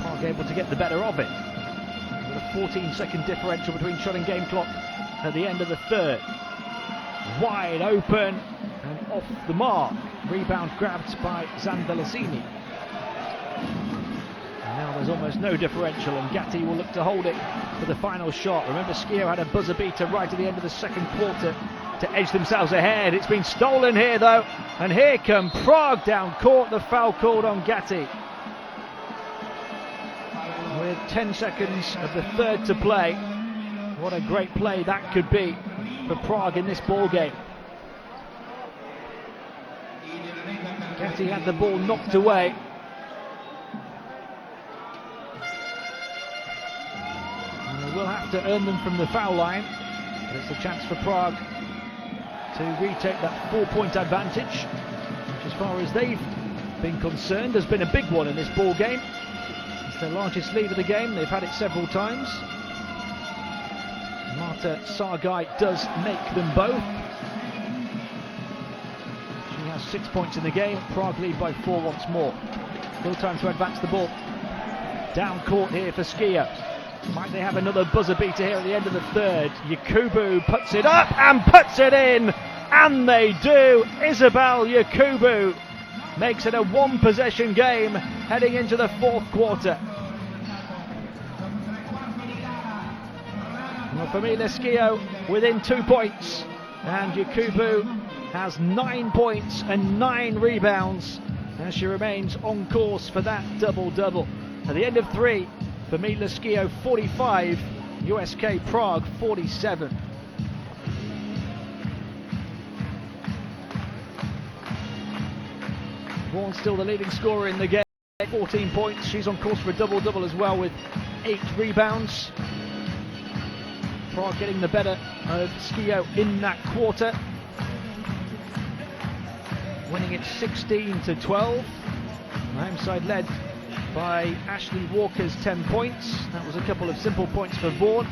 Prague able to get the better of it. With a 14-second differential between shot and game clock at the end of the third. Wide open and off the mark. Rebound grabbed by Zanvelasini. Now there's almost no differential and Gatti will look to hold it for the final shot. Remember, Schio had a buzzer beater right at the end of the second quarter to edge themselves ahead. It's been stolen here though, and here come Prague down court. The foul called on Gatti. With 10 seconds of the third to play. What a great play that could be for Prague in this ball game. Gatti had the ball knocked away. Will have to earn them from the foul line, but it's a chance for Prague to retake that 4-point advantage, which as far as they've been concerned has been a big one in this ball game. It's their largest lead of the game. They've had it several times. Marta Sargai does make them both. She has 6 points in the game. Prague lead by 4 once more. Still time to advance the ball. Down court here for Schio. Might they have another buzzer beater here at the end of the third? Yakubu puts it up and puts it in, and they do. Isabel Yakubu makes it a 1-possession game heading into the fourth quarter. Well, Famila Schio within 2 points, and Yakubu has 9 points and 9 rebounds as she remains on course for that double-double. At the end of 3, Famila Schio 45, USK Prague 47. Vaughan still the leading scorer in the game, 14 points. She's on course for a double-double as well with 8 rebounds. Prague getting the better of Schio in that quarter, winning it 16-12. The home side led by Ashley Walker's 10 points. That was a couple of simple points for Vaughan.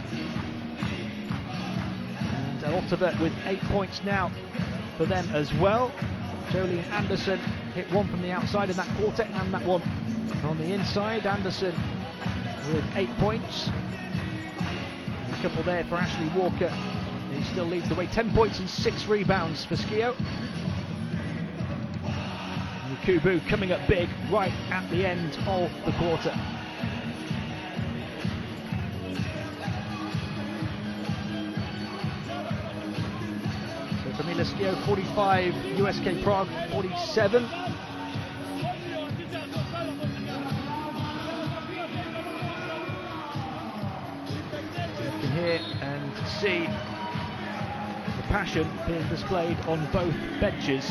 And Ottawa with 8 points now for them as well. Jolene Anderson hit one from the outside in that quarter and that one on the inside. Anderson with 8 points. A couple there for Ashley Walker. He still leads the way. 10 points and 6 rebounds for Schio. Yakubu coming up big right at the end of the quarter. So Famila Schio 45, USK Prague 47. You can hear and see the passion being displayed on both benches.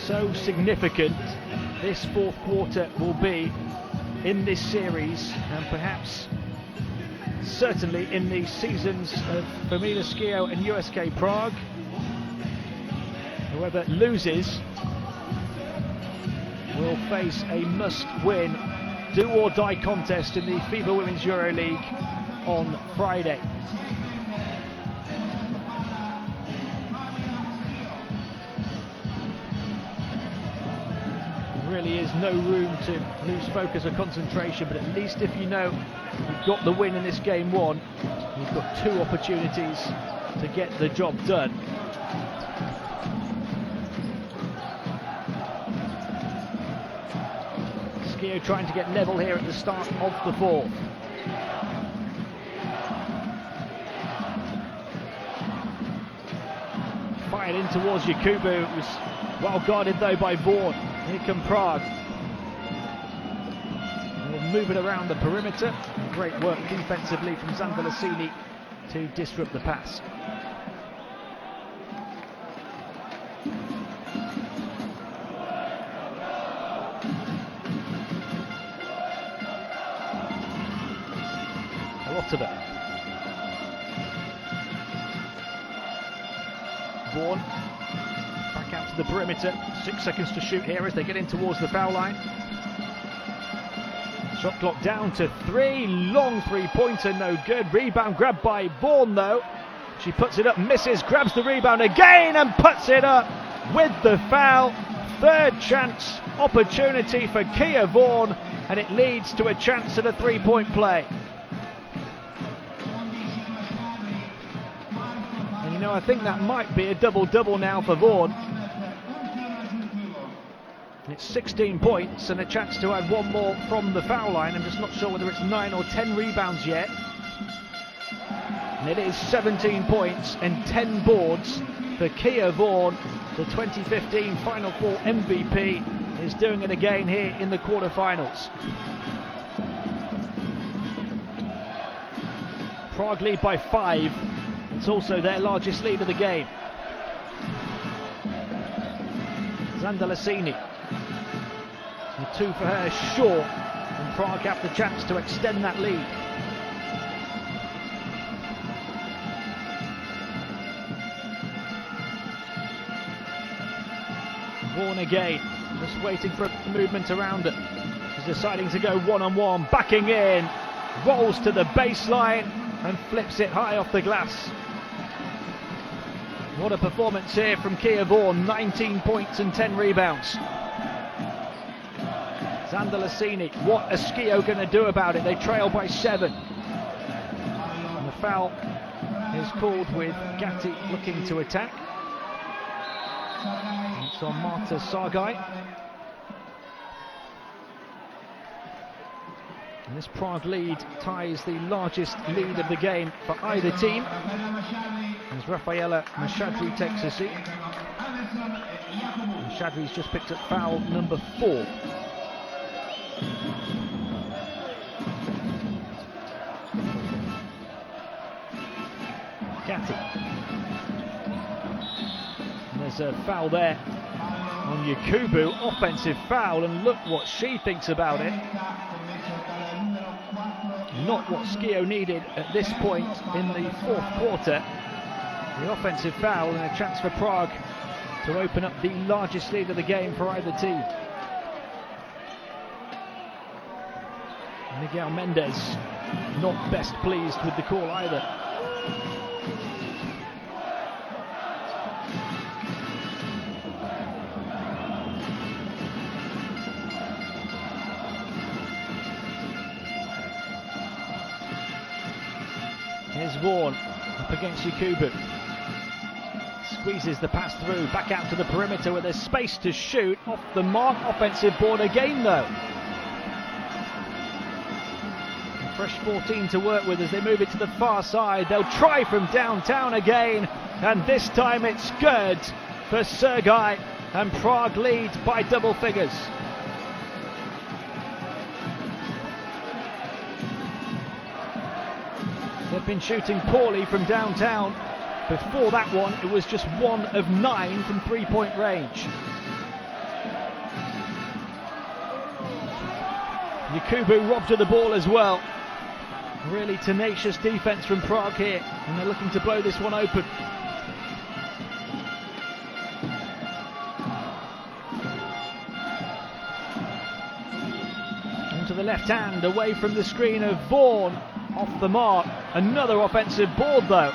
So significant this fourth quarter will be in this series, and perhaps certainly in the seasons of Famila Schio and USK Prague. Whoever loses will face a must-win, do-or-die contest in the FIBA Women's EuroLeague on Friday. Really is no room to lose focus or concentration, but at least if you know you've got the win in this game one, you've got 2 opportunities to get the job done. Schio trying to get level here at the start of the fourth. Fired in towards Yakubu. It was well guarded though by Vaughan. Here come Prague. They'll move it around the perimeter. Great work defensively from Zandalasini to disrupt the pass. A lot of it. Vaughan back out to the perimeter. 6 seconds to shoot here as they get in towards the foul line. Shot clock down to 3. Long three-pointer, no good. Rebound grabbed by Vaughan though. She puts it up, misses, grabs the rebound again and puts it up with the foul. Third chance opportunity for Kia Vaughan, and it leads to a chance at a three-point play. And you know, I think that might be a double-double now for Vaughan. It's 16 points and a chance to add one more from the foul line. I'm just not sure whether it's 9 or 10 rebounds yet. And it is 17 points and 10 boards for Kia Vaughan. The 2015 Final Four MVP is doing it again here in the quarterfinals. Prague lead by 5. It's also their largest lead of the game. Zandalasini. And 2 for her short, and Prague have the chance to extend that lead. Vaughan again, just waiting for a movement around it. She's deciding to go one-on-one, backing in, rolls to the baseline and flips it high off the glass. What a performance here from Kia Vaughan, 19 points and 10 rebounds. Zandalasini, what is Schio going to do about it? They trail by 7. And the foul is called with Gatti looking to attack. It's on Marta Sargai. And this Prague lead ties the largest lead of the game for either team, as Rafaela Mashadri takes a seat. Mashadri's just picked up foul number 4. Gatti. And there's a foul there on Yakubu, offensive foul, and look what she thinks about it. Not what Schio needed at this point in the fourth quarter. The offensive foul and a chance for Prague to open up the largest lead of the game for either team. Miguel Mendes not best pleased with the call either. Here's Vaughan up against Yakubu. Squeezes the pass through, back out to the perimeter where there's space to shoot. Off the mark, offensive board again though. Fresh 14 to work with as they move it to the far side. They'll try from downtown again, and this time it's good for Sergei, and Prague lead by double figures. They've been shooting poorly from downtown. Before that one, it was just 1 of 9 from three-point range. Yakubu robbed of the ball as well. Really tenacious defense from Prague here, and they're looking to blow this one open. Into the left hand, away from the screen of Vaughan, off the mark. Another offensive board though.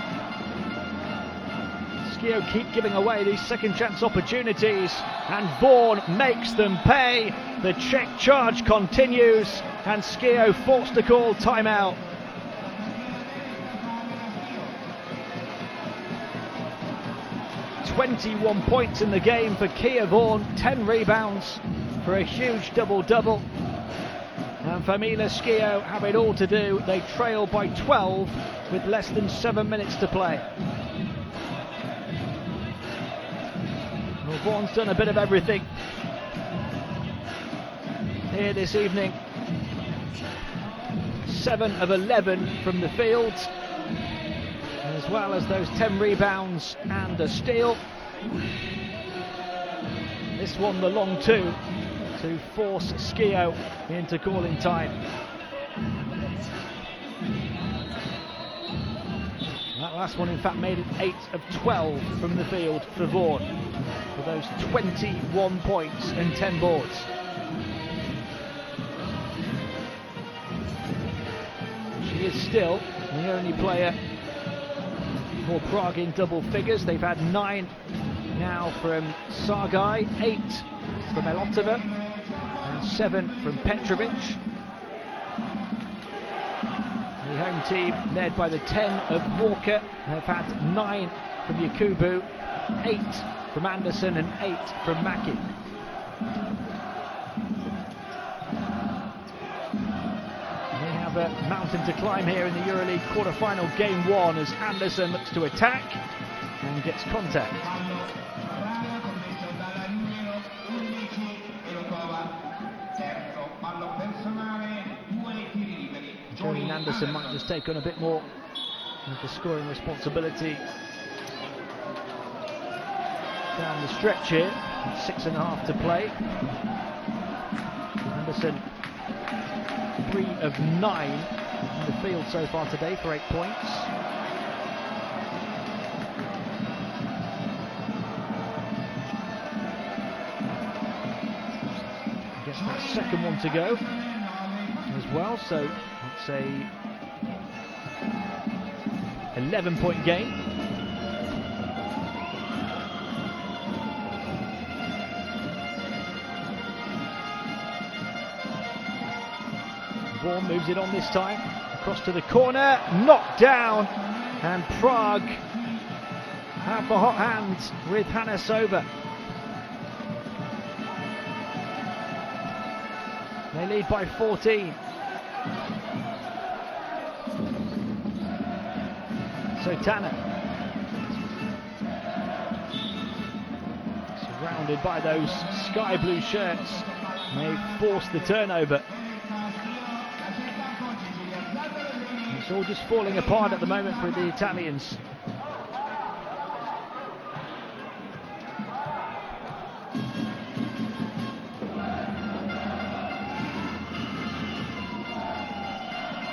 Schio keep giving away these second chance opportunities, and Vaughan makes them pay. The check charge continues, and Schio forced to call timeout. "21 points in the game for Kia Vaughan, 10 rebounds for a huge double-double. And Famila Schio have it all to do. They trail by 12 with less than 7 minutes to play. Well, Vaughan's done a bit of everything here this evening. 7 of 11 from the field, as well as those 10 rebounds and a steal. This one the long two to force Schio into calling time. That last one in fact made it 8 of 12 from the field for Vaughan, with those 21 points and 10 boards. She is still the only player for Prague in double figures. They've had 9 now from Sargai, 8 from Elotova, and 7 from Petrovic. The home team, led by the 10 of Walker, have had 9 from Yakubu, 8 from Anderson, and 8 from Mackie. A mountain to climb here in the EuroLeague quarter-final game 1 as Anderson looks to attack and gets contact. Julian Anderson might just take on a bit more of the scoring responsibility down the stretch here. 6.5 to play. Anderson 3 of 9 in the field so far today for 8 points. Gets that second one to go as well, so it's a 11-point game. Vaughan moves it on this time, across to the corner, knocked down, and Prague have the hot hands with Hanasova. They lead by 14. So Tanner, surrounded by those sky blue shirts, may force the turnover. It's all just falling apart at the moment for the Italians.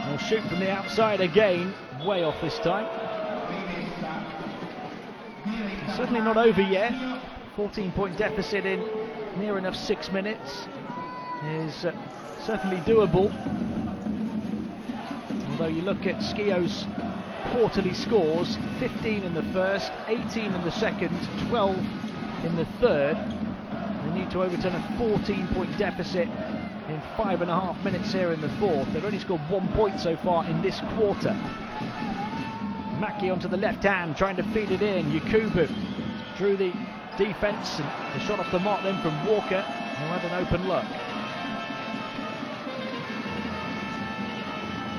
They'll shoot from the outside again, way off this time. It's certainly not over yet. 14-point deficit in near enough 6 minutes is certainly doable. Although you look at Schio's quarterly scores, 15 in the first, 18 in the second, 12 in the third. They need to overturn a 14-point deficit in 5.5 minutes here in the fourth. They've only scored 1 point so far in this quarter. Mackie onto the left hand, trying to feed it in. Yakubu drew the defence, and the shot off the mark then from Walker, who had an open look.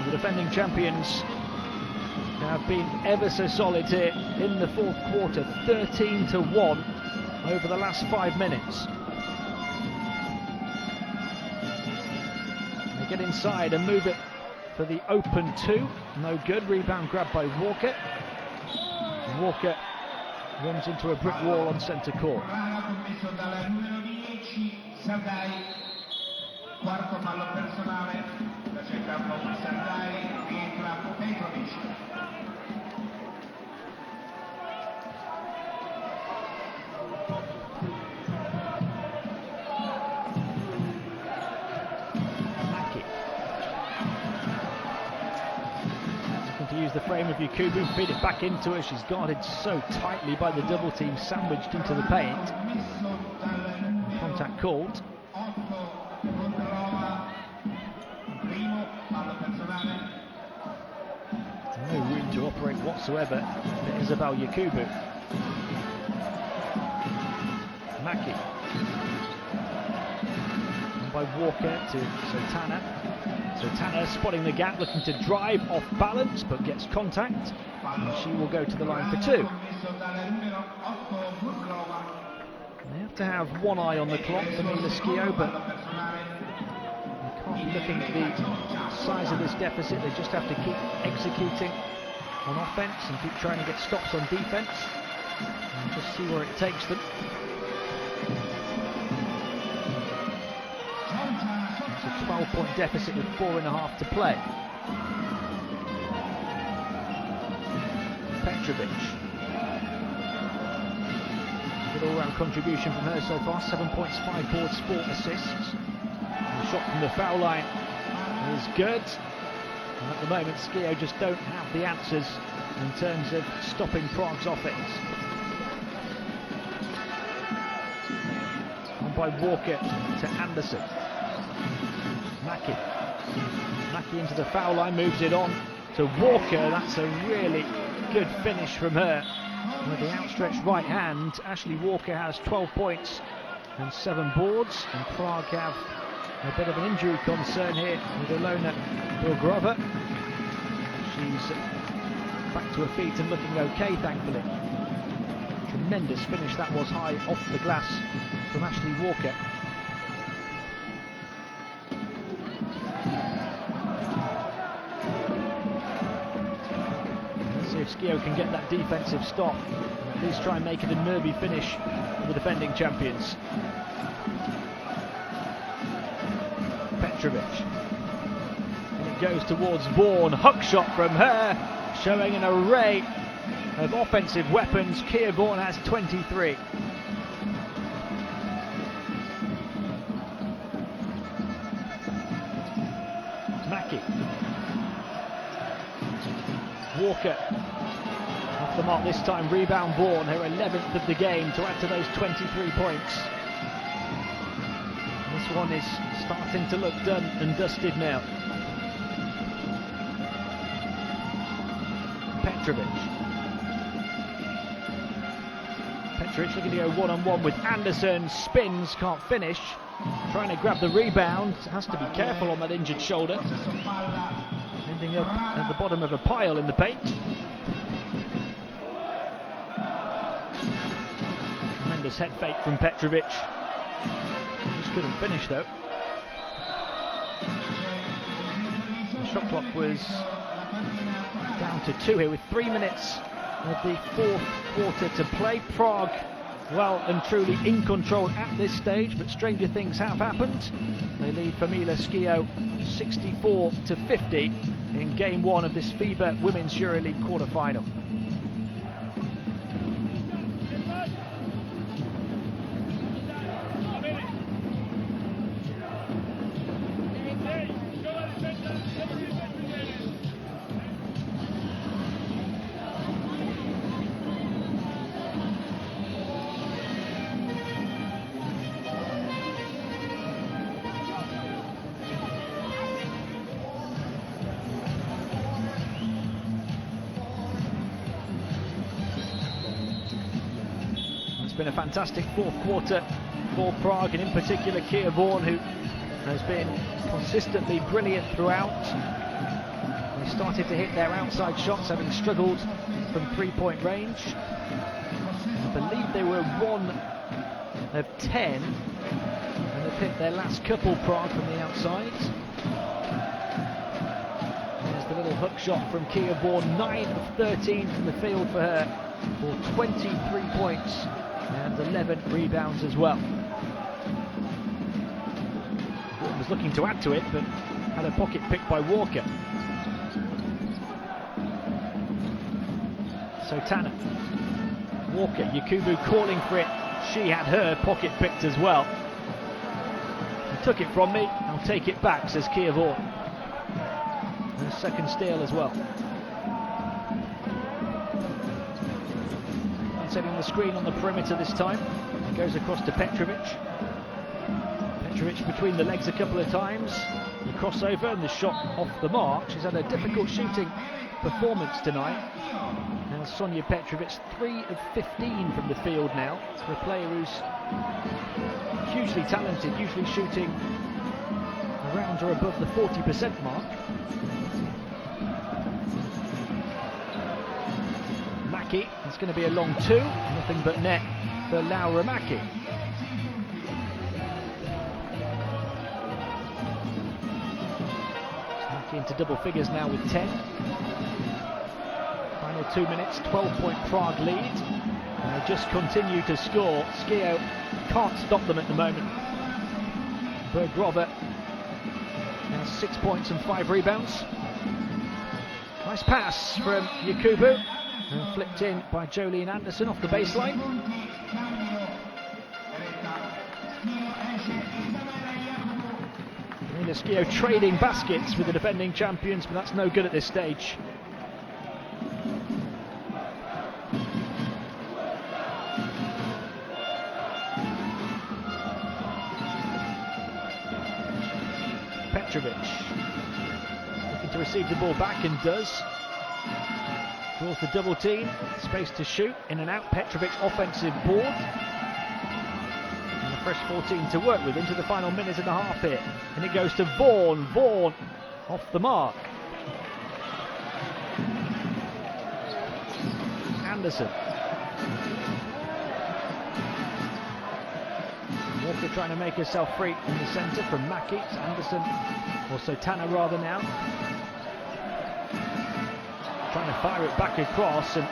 The defending champions have been ever so solid here in the fourth quarter, 13-1 over the last 5 minutes. They get inside and move it for the open 2, no good. Rebound grabbed by Walker. Walker runs into a brick wall on centre court. Quarto fallo personale, la cerca di Sargai, rientra Petrovic. Mackie. Looking to use the frame of Yakubu, feed it back into her. She's guarded so tightly by the double team, sandwiched into the paint. Contact called. No room to operate whatsoever for Isabel Yakubu. Mackie. by Walker to Sotana. Sotana spotting the gap, looking to drive off balance, but gets contact. And she will go to the line for 2. They have to have one eye on the clock, Famila Schio, but they can't be looking at the size of this deficit. They just have to keep executing on offence and keep trying to get stops on defence and just see where it takes them. It's a 12-point deficit with 4.5 to play. Petrovic. Good all-round contribution from her so far. 7 points, 5 boards, 4 assists. And the shot from the foul line is good. And at the moment, Schio just don't have the answers in terms of stopping Prague's offence. On by Walker to Anderson. Mackie into the foul line, moves it on to Walker. That's a really good finish from her. With the outstretched right hand, Ashley Walker has 12 points and 7 boards, and Prague have a bit of an injury concern here with Ilona Bilgrova. She's back to her feet and looking okay, thankfully. Tremendous finish that was, high off the glass from Ashley Walker. If Schio can get that defensive stop, at least try and make it a nervy finish for the defending champions. Petrovic. And it goes towards Vaughan. Hook shot from her, showing an array of offensive weapons. Kia Vaughan has 23. Mackie. Walker. Off the mark this time, rebound Vaughan, her 11th of the game to add to those 23 points. This one is starting to look done and dusted now. Petrovic looking to go one-on-one with Anderson, spins, can't finish. Trying to grab the rebound, has to be careful on that injured shoulder. Ending up at the bottom of a pile in the paint. Tremendous head fake from Petrovic. Just couldn't finish though. The shot clock was down to 2 here with 3 minutes of the 4th quarter to play. Prague well and truly in control at this stage, but stranger things have happened. They lead Famila Schio 64-50 in game 1 of this FIBA Women's EuroLeague quarter-final. It's been a fantastic 4th quarter for Prague, and in particular Kia Vaughan, who has been consistently brilliant throughout. They started to hit their outside shots, having struggled from 3-point range. I believe they were 1 of 10, and they've hit their last couple, Prague, from the outside. There's the little hook shot from Kia Vaughan, 9 of 13 from the field for her, for 23 points. And 11 rebounds as well. Gordon was looking to add to it, but had a pocket picked by Walker. Sotana. Walker, Yakubu calling for it. She had her pocket picked as well. You took it from me, I'll take it back, says Kia Vaughan. And a second steal as well. Setting the screen on the perimeter this time. It goes across to Petrovic. Petrovic between the legs a couple of times. The crossover and the shot off the mark. She's had a difficult shooting performance tonight. And Sonia Petrovic, 3 of 15 from the field now. For a player who's hugely talented, usually shooting around or above the 40% mark. Mackie, it's going to be a long two, nothing but net for Laura Mackie. Mackie into double figures now with 10. Final 2 minutes, 12-point Prague lead. And they just continue to score. Schio can't stop them at the moment. Bergrova has 6 points and 5 rebounds. Nice pass from Yakubu. And flipped in by Jolene Anderson off the baseline. Famila Schio trading baskets with the defending champions, but that's no good at this stage. Petrovic looking to receive the ball back and does. Draws the double team, space to shoot, in and out. Petrovic offensive board. And a fresh 14 to work with into the final minute and a half here. And it goes to Vaughan. Vaughan off the mark. Anderson. Walker trying to make herself free in the centre from Mackie. Anderson, or Sotana rather now. Trying to fire it back across, and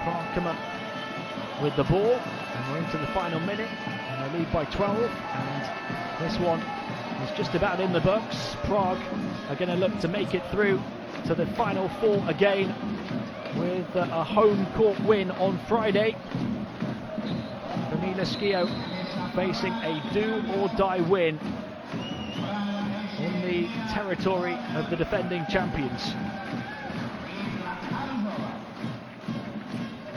Prague come up with the ball. And we're into the final minute, and they lead by 12. And this one is just about in the books. Prague are going to look to make it through to the final four again with a home court win on Friday. Famila Schio facing a do-or-die win in the territory of the defending champions.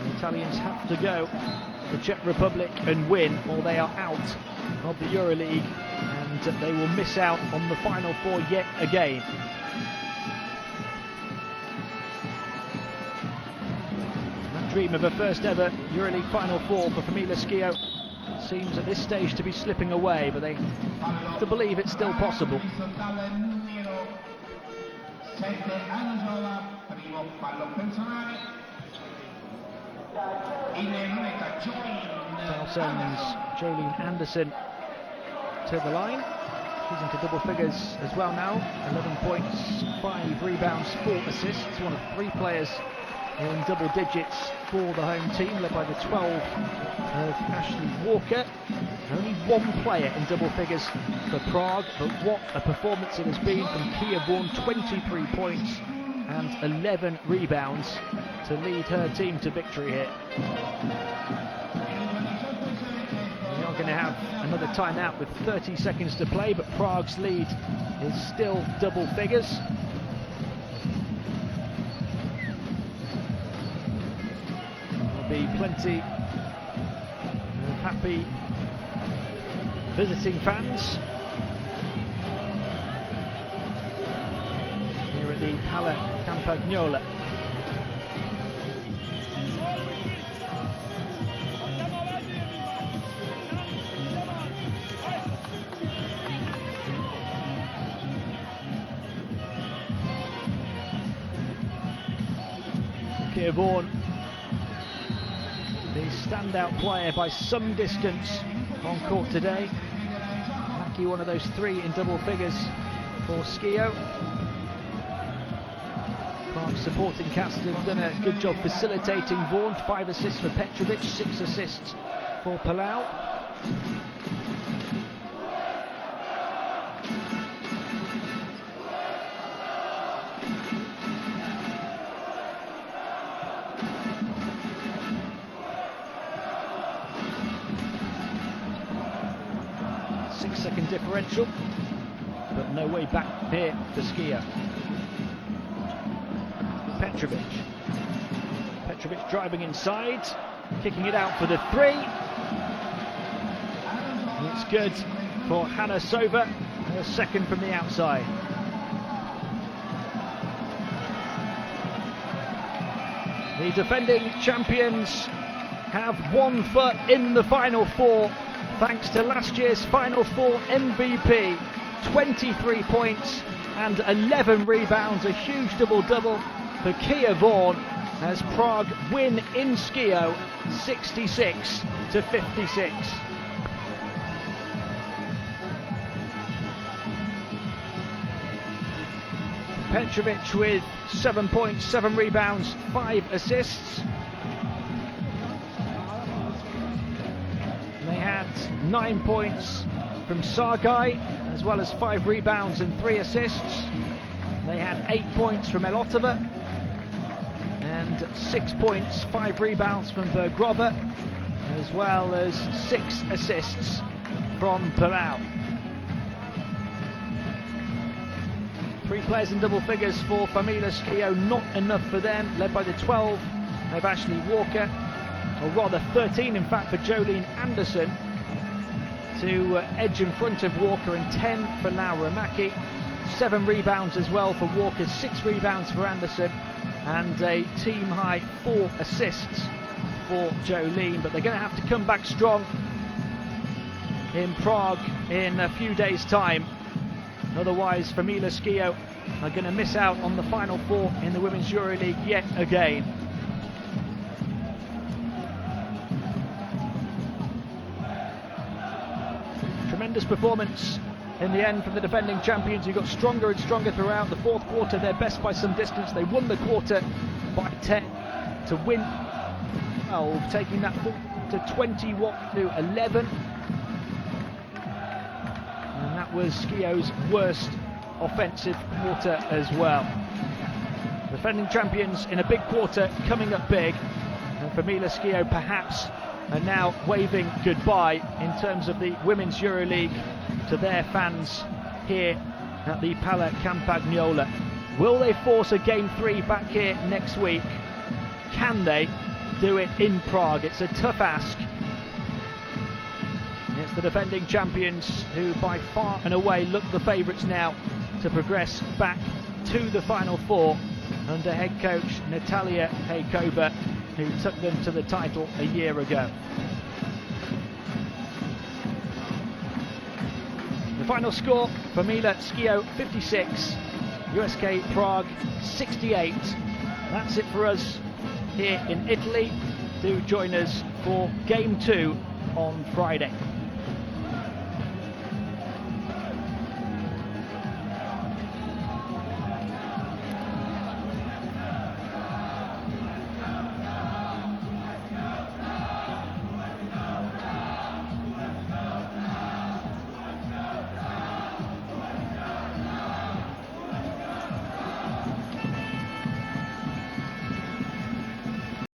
The Italians have to go to the Czech Republic and win, or they are out of the EuroLeague, and they will miss out on the final four yet again. That dream of a first ever EuroLeague final four for Famila Schio seems at this stage to be slipping away, but they have to believe it's still possible. Foul sends Jolene Anderson to the line. She's into double figures as well now. 11 points, 5 rebounds, 4 assists. One of 3 players in double digits for the home team, led by the 12 of Ashley Walker. Only 1 player in double figures for Prague, but what a performance it has been from Kia Vaughan. 23 points and 11 rebounds to lead her team to victory here. We are going to have another timeout with 30 seconds to play, but Prague's lead is still double figures. There'll be plenty of happy visiting fans here at the Pala Campagnola. Kia Vaughan, the standout player by some distance on court today. Mackie, one of those 3 in double figures for Schio. Prague's supporting cast have done a good job facilitating Vaughan. 5 assists for Petrovic, 6 assists for Palau. Second differential, but no way back here for Schio. Petrovic driving inside, kicking it out for the 3. It's good for Hannah Sova, her second from the outside. The defending champions have 1 foot in the Final Four, thanks to last year's Final Four MVP, 23 points and 11 rebounds, a huge double-double for Kia Vaughan as Prague win in Schio 66-56. Petrovic with 7 points, 7 rebounds, 5 assists. They had 9 points from Sargai, as well as 5 rebounds and 3 assists. They had 8 points from Elotova, and 6 points, 5 rebounds from Vergrova, as well as 6 assists from Palau. 3 players in double figures for Famila Schio, not enough for them, led by the 12 of Ashley Walker, or rather 13 in fact for Jolene Anderson, to edge in front of Walker, and 10 for Laura Mackie. 7 rebounds as well for Walker, 6 rebounds for Anderson, and a team high 4 assists for Jolene. But they're going to have to come back strong in Prague in a few days' time. Otherwise, Famila Schio are going to miss out on the Final Four in the Women's EuroLeague yet again. Tremendous performance in the end from the defending champions, who got stronger and stronger throughout the fourth quarter. Their best by some distance. They won the quarter by 10 to win 12, taking that to 21-11. And that was Schio's worst offensive quarter as well. Defending champions in a big quarter, coming up big, and Famila Schio perhaps are now waving goodbye in terms of the Women's EuroLeague to their fans here at the Pala Campagnola. Will they force a Game 3 back here next week? Can they do it in Prague? It's a tough ask. It's the defending champions who by far and away look the favourites now to progress back to the Final Four under head coach Natalia Hejkova, who took them to the title a year ago. The final score, Famila Schio 56, USK Prague 68. That's it for us here in Italy. Do join us for Game 2 on Friday.